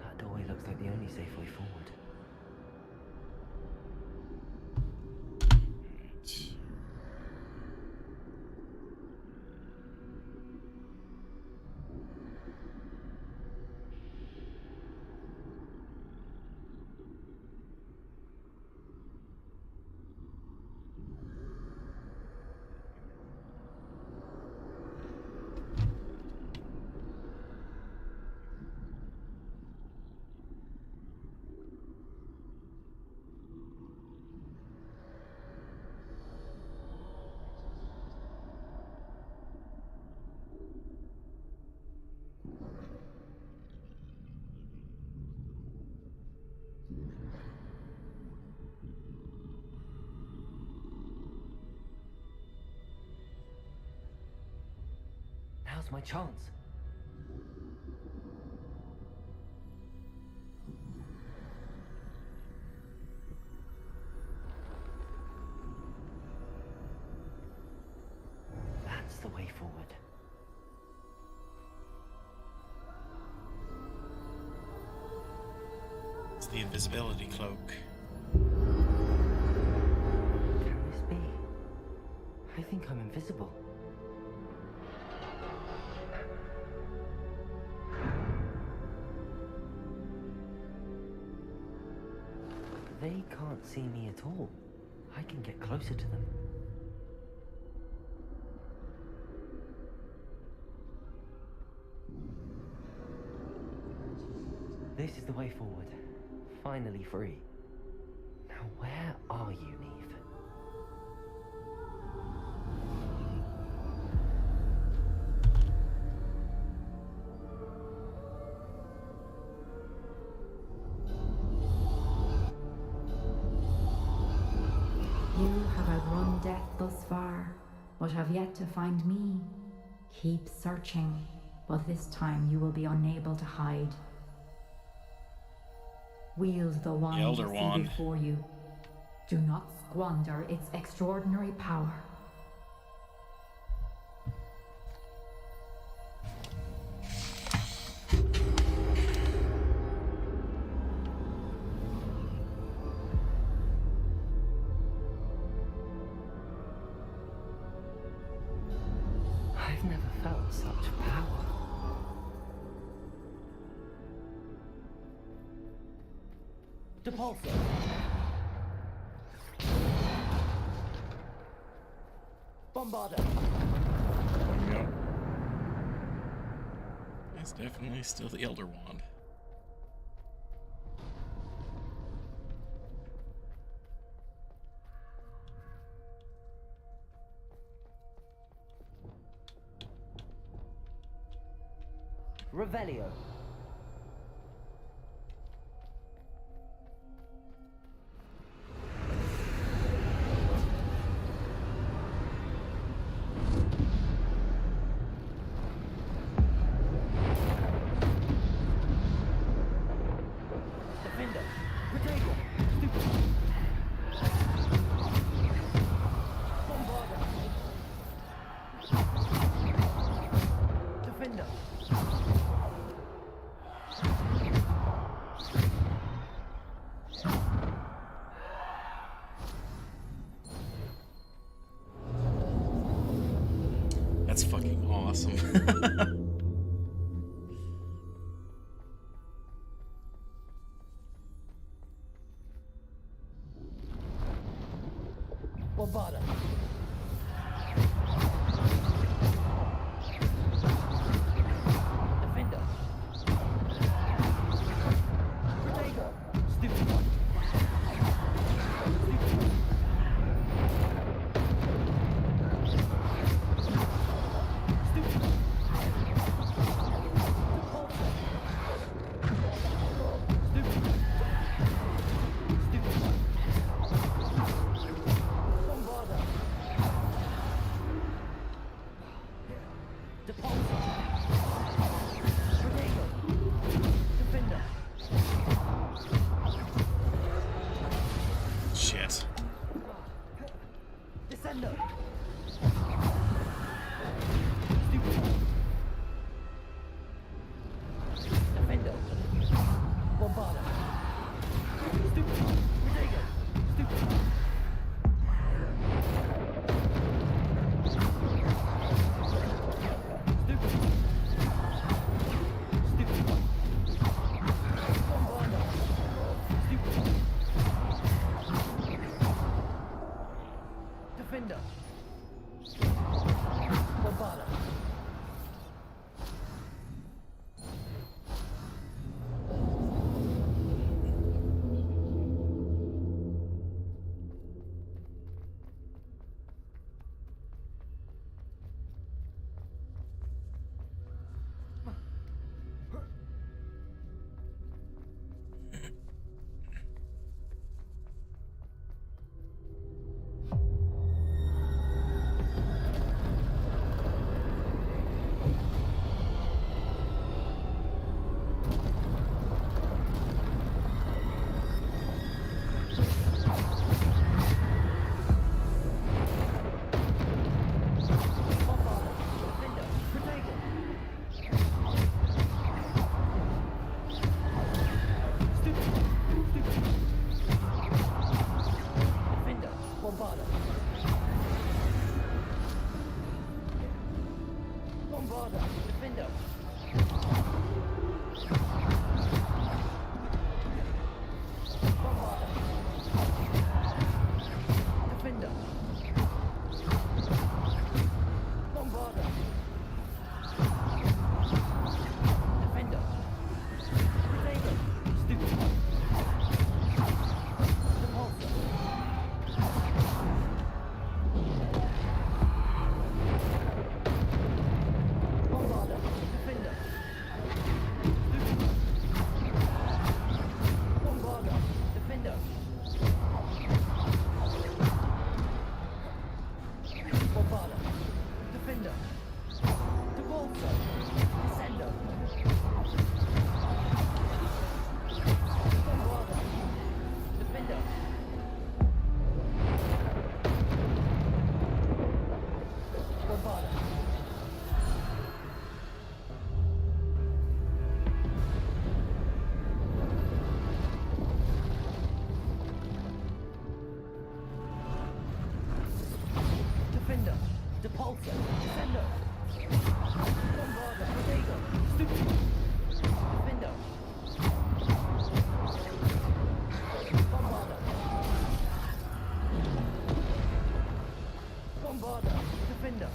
That doorway looks like the only safe way forward. Now's my chance. That's the way forward. It's the invisibility cloak. Can this be? I think I'm invisible. They can't see me at all. I can get closer to them. This is the way forward. Finally free. Now Where are you, Neve? You have outrun death thus far, but have yet to find me. Keep searching, but this time you will be unable to hide. Wield the wand Elder you see Wand. before you. Do not squander its extraordinary power. I've never felt such power. Depulso. Bombarder. There we go. It's definitely still the Elder Wand. Revelio. Defender. Protego. Bombarder. Defender. That's fucking awesome. Bombarder. Defender. Protego. Stupid one. Stupid one. Stupid one. Stupid one. Stupid one. Bombarder. Depulso. Protego. Defender. Shit. Descendo. Stupid one. Defender. Bombarder. Stupid one. Protego. Stupid one. Stupid one. Stupid one. Bombarder. Stupid one. Defender. Bombarder. Depulsor, Defender. Bombarder, Protego, Stupid. Defender. Bombarder. Bombarder, Defender.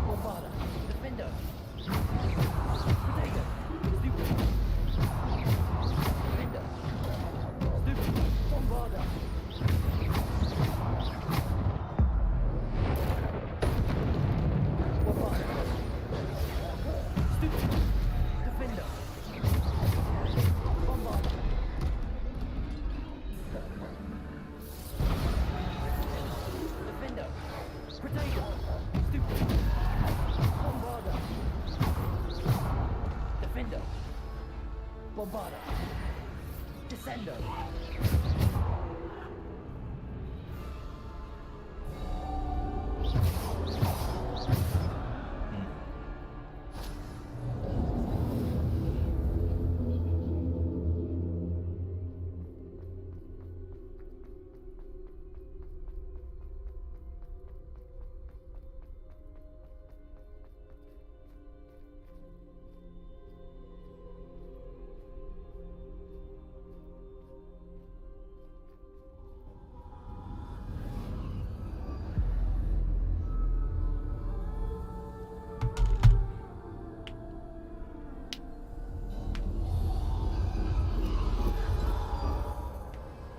Bombarder, Defender. Protego, Stupid. Defender. Stupid. Bombarder. Bombarder. Stupid. Defender. Bombarder. Defender. Protego. Stupid. Bombarder. Defender. Bombarder. Descendo.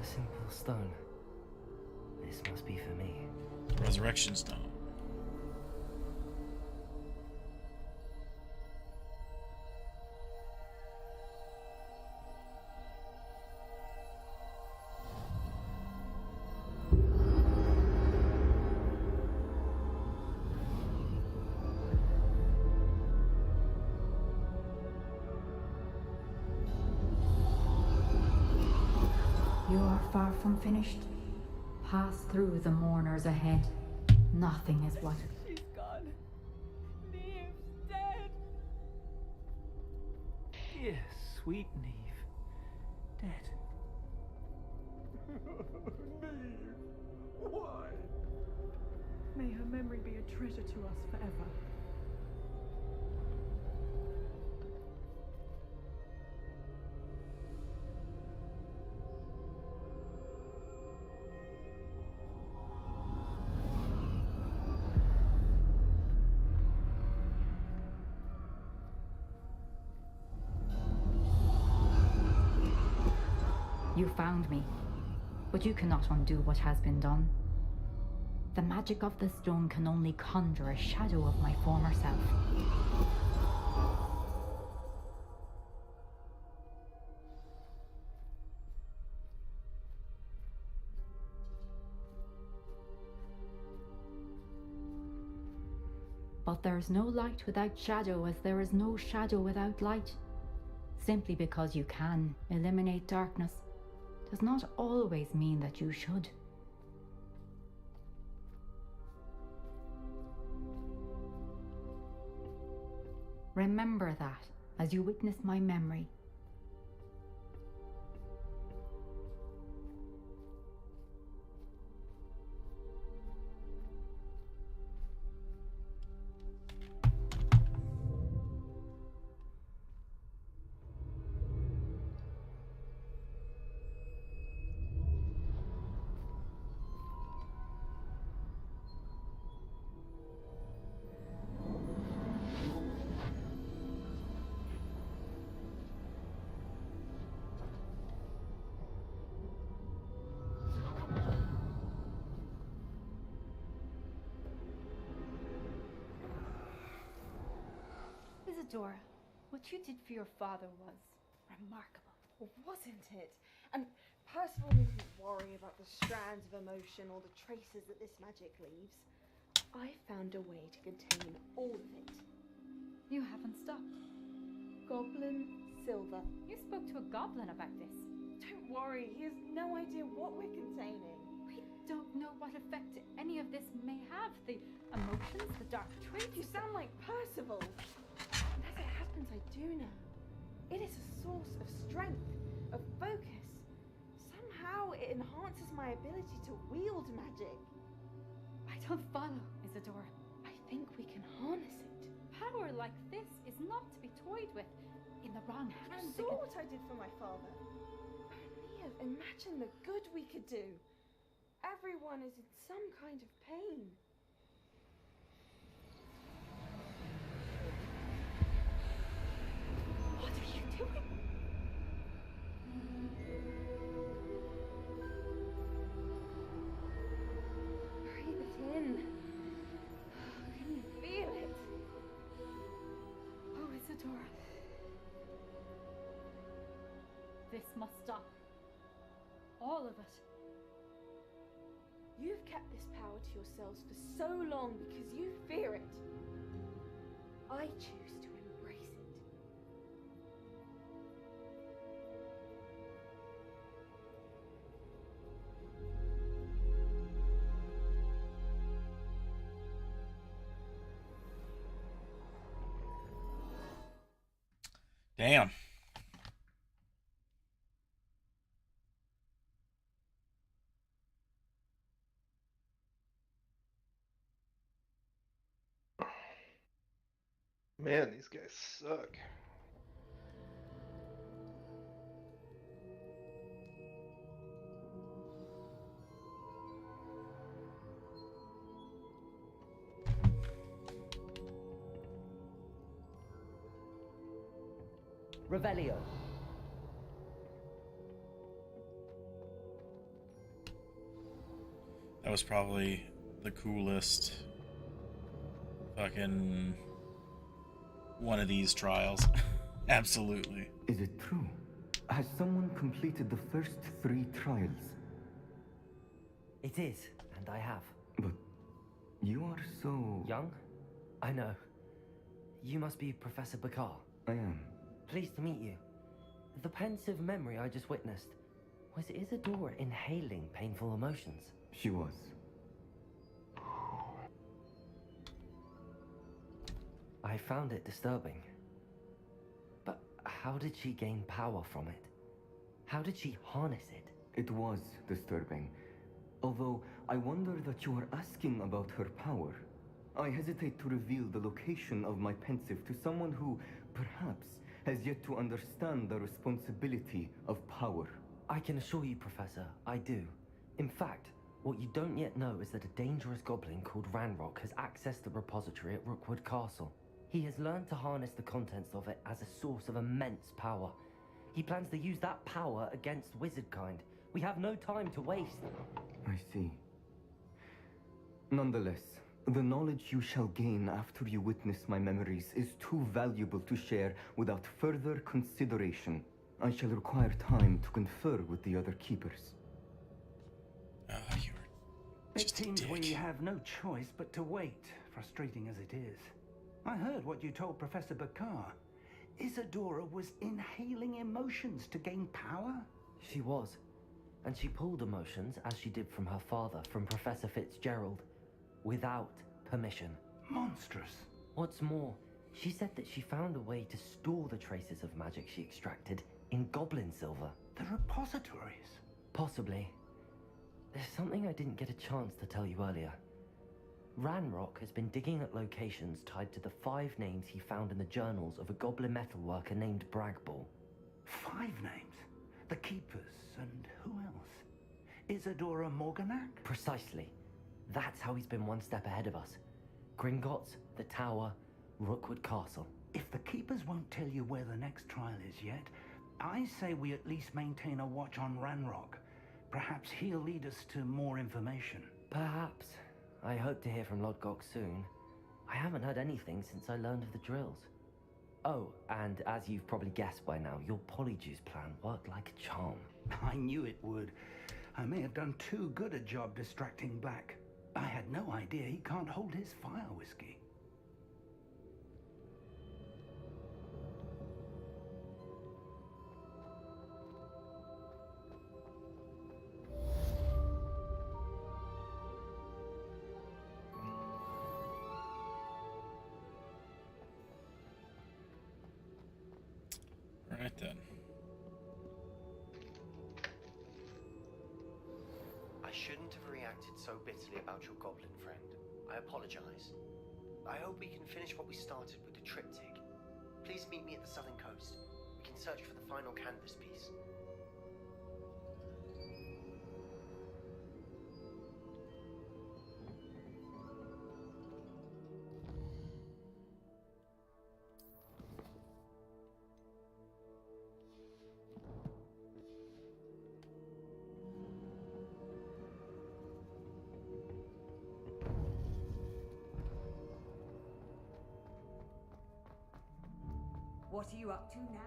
A simple stone. This must be for me. Resurrection stone. You are far from finished. Pass through the mourners ahead. Nothing is what. She's gone. Neve's dead. Dear sweet Neve. Dead. Neve, why? May her memory be a treasure to us forever. You found me, but you cannot undo what has been done. The magic of the stone can only conjure a shadow of my former self. But there is no light without shadow, as there is no shadow without light. Simply because you can eliminate darkness does not always mean that you should. Remember that as you witness my memory. Isadora, what you did for your father was remarkable. Well, wasn't it? And Percival needn't worry about the strands of emotion or the traces that this magic leaves. I found a way to contain all of it. You haven't stopped. Goblin silver. You spoke to a goblin about this. Don't worry, he has no idea what we're containing. We don't know what effect any of this may have. The emotions, the dark traits. You sound like Percival. And as it happens, I do know. It is a source of strength, of focus. Somehow enhances my ability to wield magic. I don't follow, Isadora. I think we can harness it. Power like this is not to be toyed with. In the wrong hands, You saw what I did for my father. Only imagine the good we could do. Everyone is in some kind of pain. What are you doing? Breathe it in. Can you feel it? Oh, Isadora. This must stop. All of it. You've kept this power to yourselves for so long because you fear it. I choose to embrace it. Damn. Man, these guys suck. Revelio. That was probably the coolest fucking one of these trials. Absolutely. Is it true? Has someone completed the first 3 trials? It is, and I have. But you are so... Young? I know. You must be Professor Bakar. I am. Pleased to meet you. The pensive memory I just witnessed, was Isadora inhaling painful emotions? She was. I found it disturbing. But how did she gain power from it? How did she harness it? It was disturbing. Although, I wonder that you are asking about her power. I hesitate to reveal the location of my pensive to someone who, perhaps, has yet to understand the responsibility of power. I can assure you, Professor, I do. In fact, what you don't yet know is that a dangerous goblin called Ranrock has accessed the repository at Rookwood Castle. He has learned to harness the contents of it as a source of immense power. He plans to use that power against wizardkind. We have no time to waste. I see. Nonetheless, the knowledge you shall gain after you witness my memories is too valuable to share without further consideration. I shall require time to confer with the other keepers. It seems we have no choice but to wait, frustrating as it is. I heard what you told Professor Bakar. Isadora was inhaling emotions to gain power? She was. And she pulled emotions, as she did from her father, from Professor Fitzgerald, without permission. Monstrous. What's more, she said that she found a way to store the traces of magic she extracted in goblin silver. The repositories? Possibly. There's something I didn't get a chance to tell you earlier. Ranrock has been digging at locations tied to the 5 names he found in the journals of a goblin metalworker named Bragball. 5 names? The Keepers, and who else? Isadora Morganac? Precisely. That's how he's been one step ahead of us. Gringotts, the Tower, Rookwood Castle. If the Keepers won't tell you where the next trial is yet, I say we at least maintain a watch on Ranrock. Perhaps he'll lead us to more information. Perhaps. I hope to hear from Lodgok soon. I haven't heard anything since I learned of the drills. Oh, and as you've probably guessed by now, your Polyjuice plan worked like a charm. I knew it would. I may have done too good a job distracting Black. I had no idea he can't hold his fire whiskey. Right then. shouldn't have reacted so bitterly about your goblin friend. I apologize. I hope we can finish what we started with the triptych. Please meet me at the southern coast. We can search for the final canvas piece. What are you up to now?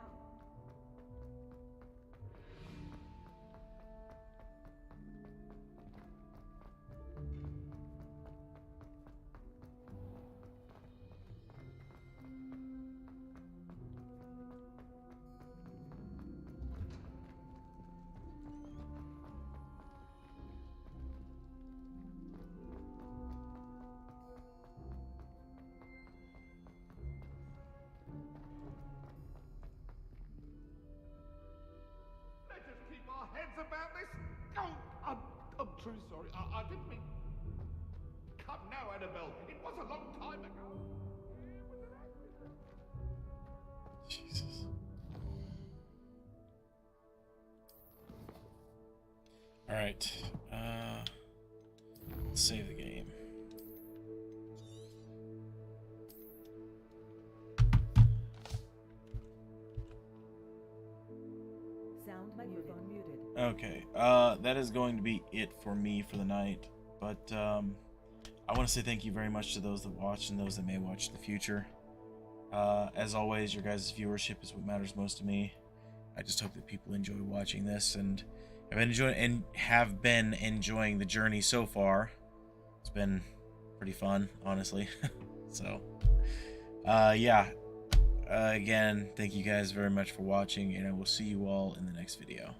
Let us keep our heads about this. Oh, I'm truly sorry. I didn't mean. Come now, Annabelle. It was a long time ago. Jesus. All right. Let's save the game. Sound microphone muted. Okay, that is going to be it for me for the night, but I want to say thank you very much to those that watched and those that may watch in the future. As always, your guys' viewership is what matters most to me. I just hope that people enjoy watching this and have been enjoying the journey so far. It's been pretty fun, honestly. So, yeah. Again, thank you guys very much for watching, and I will see you all in the next video.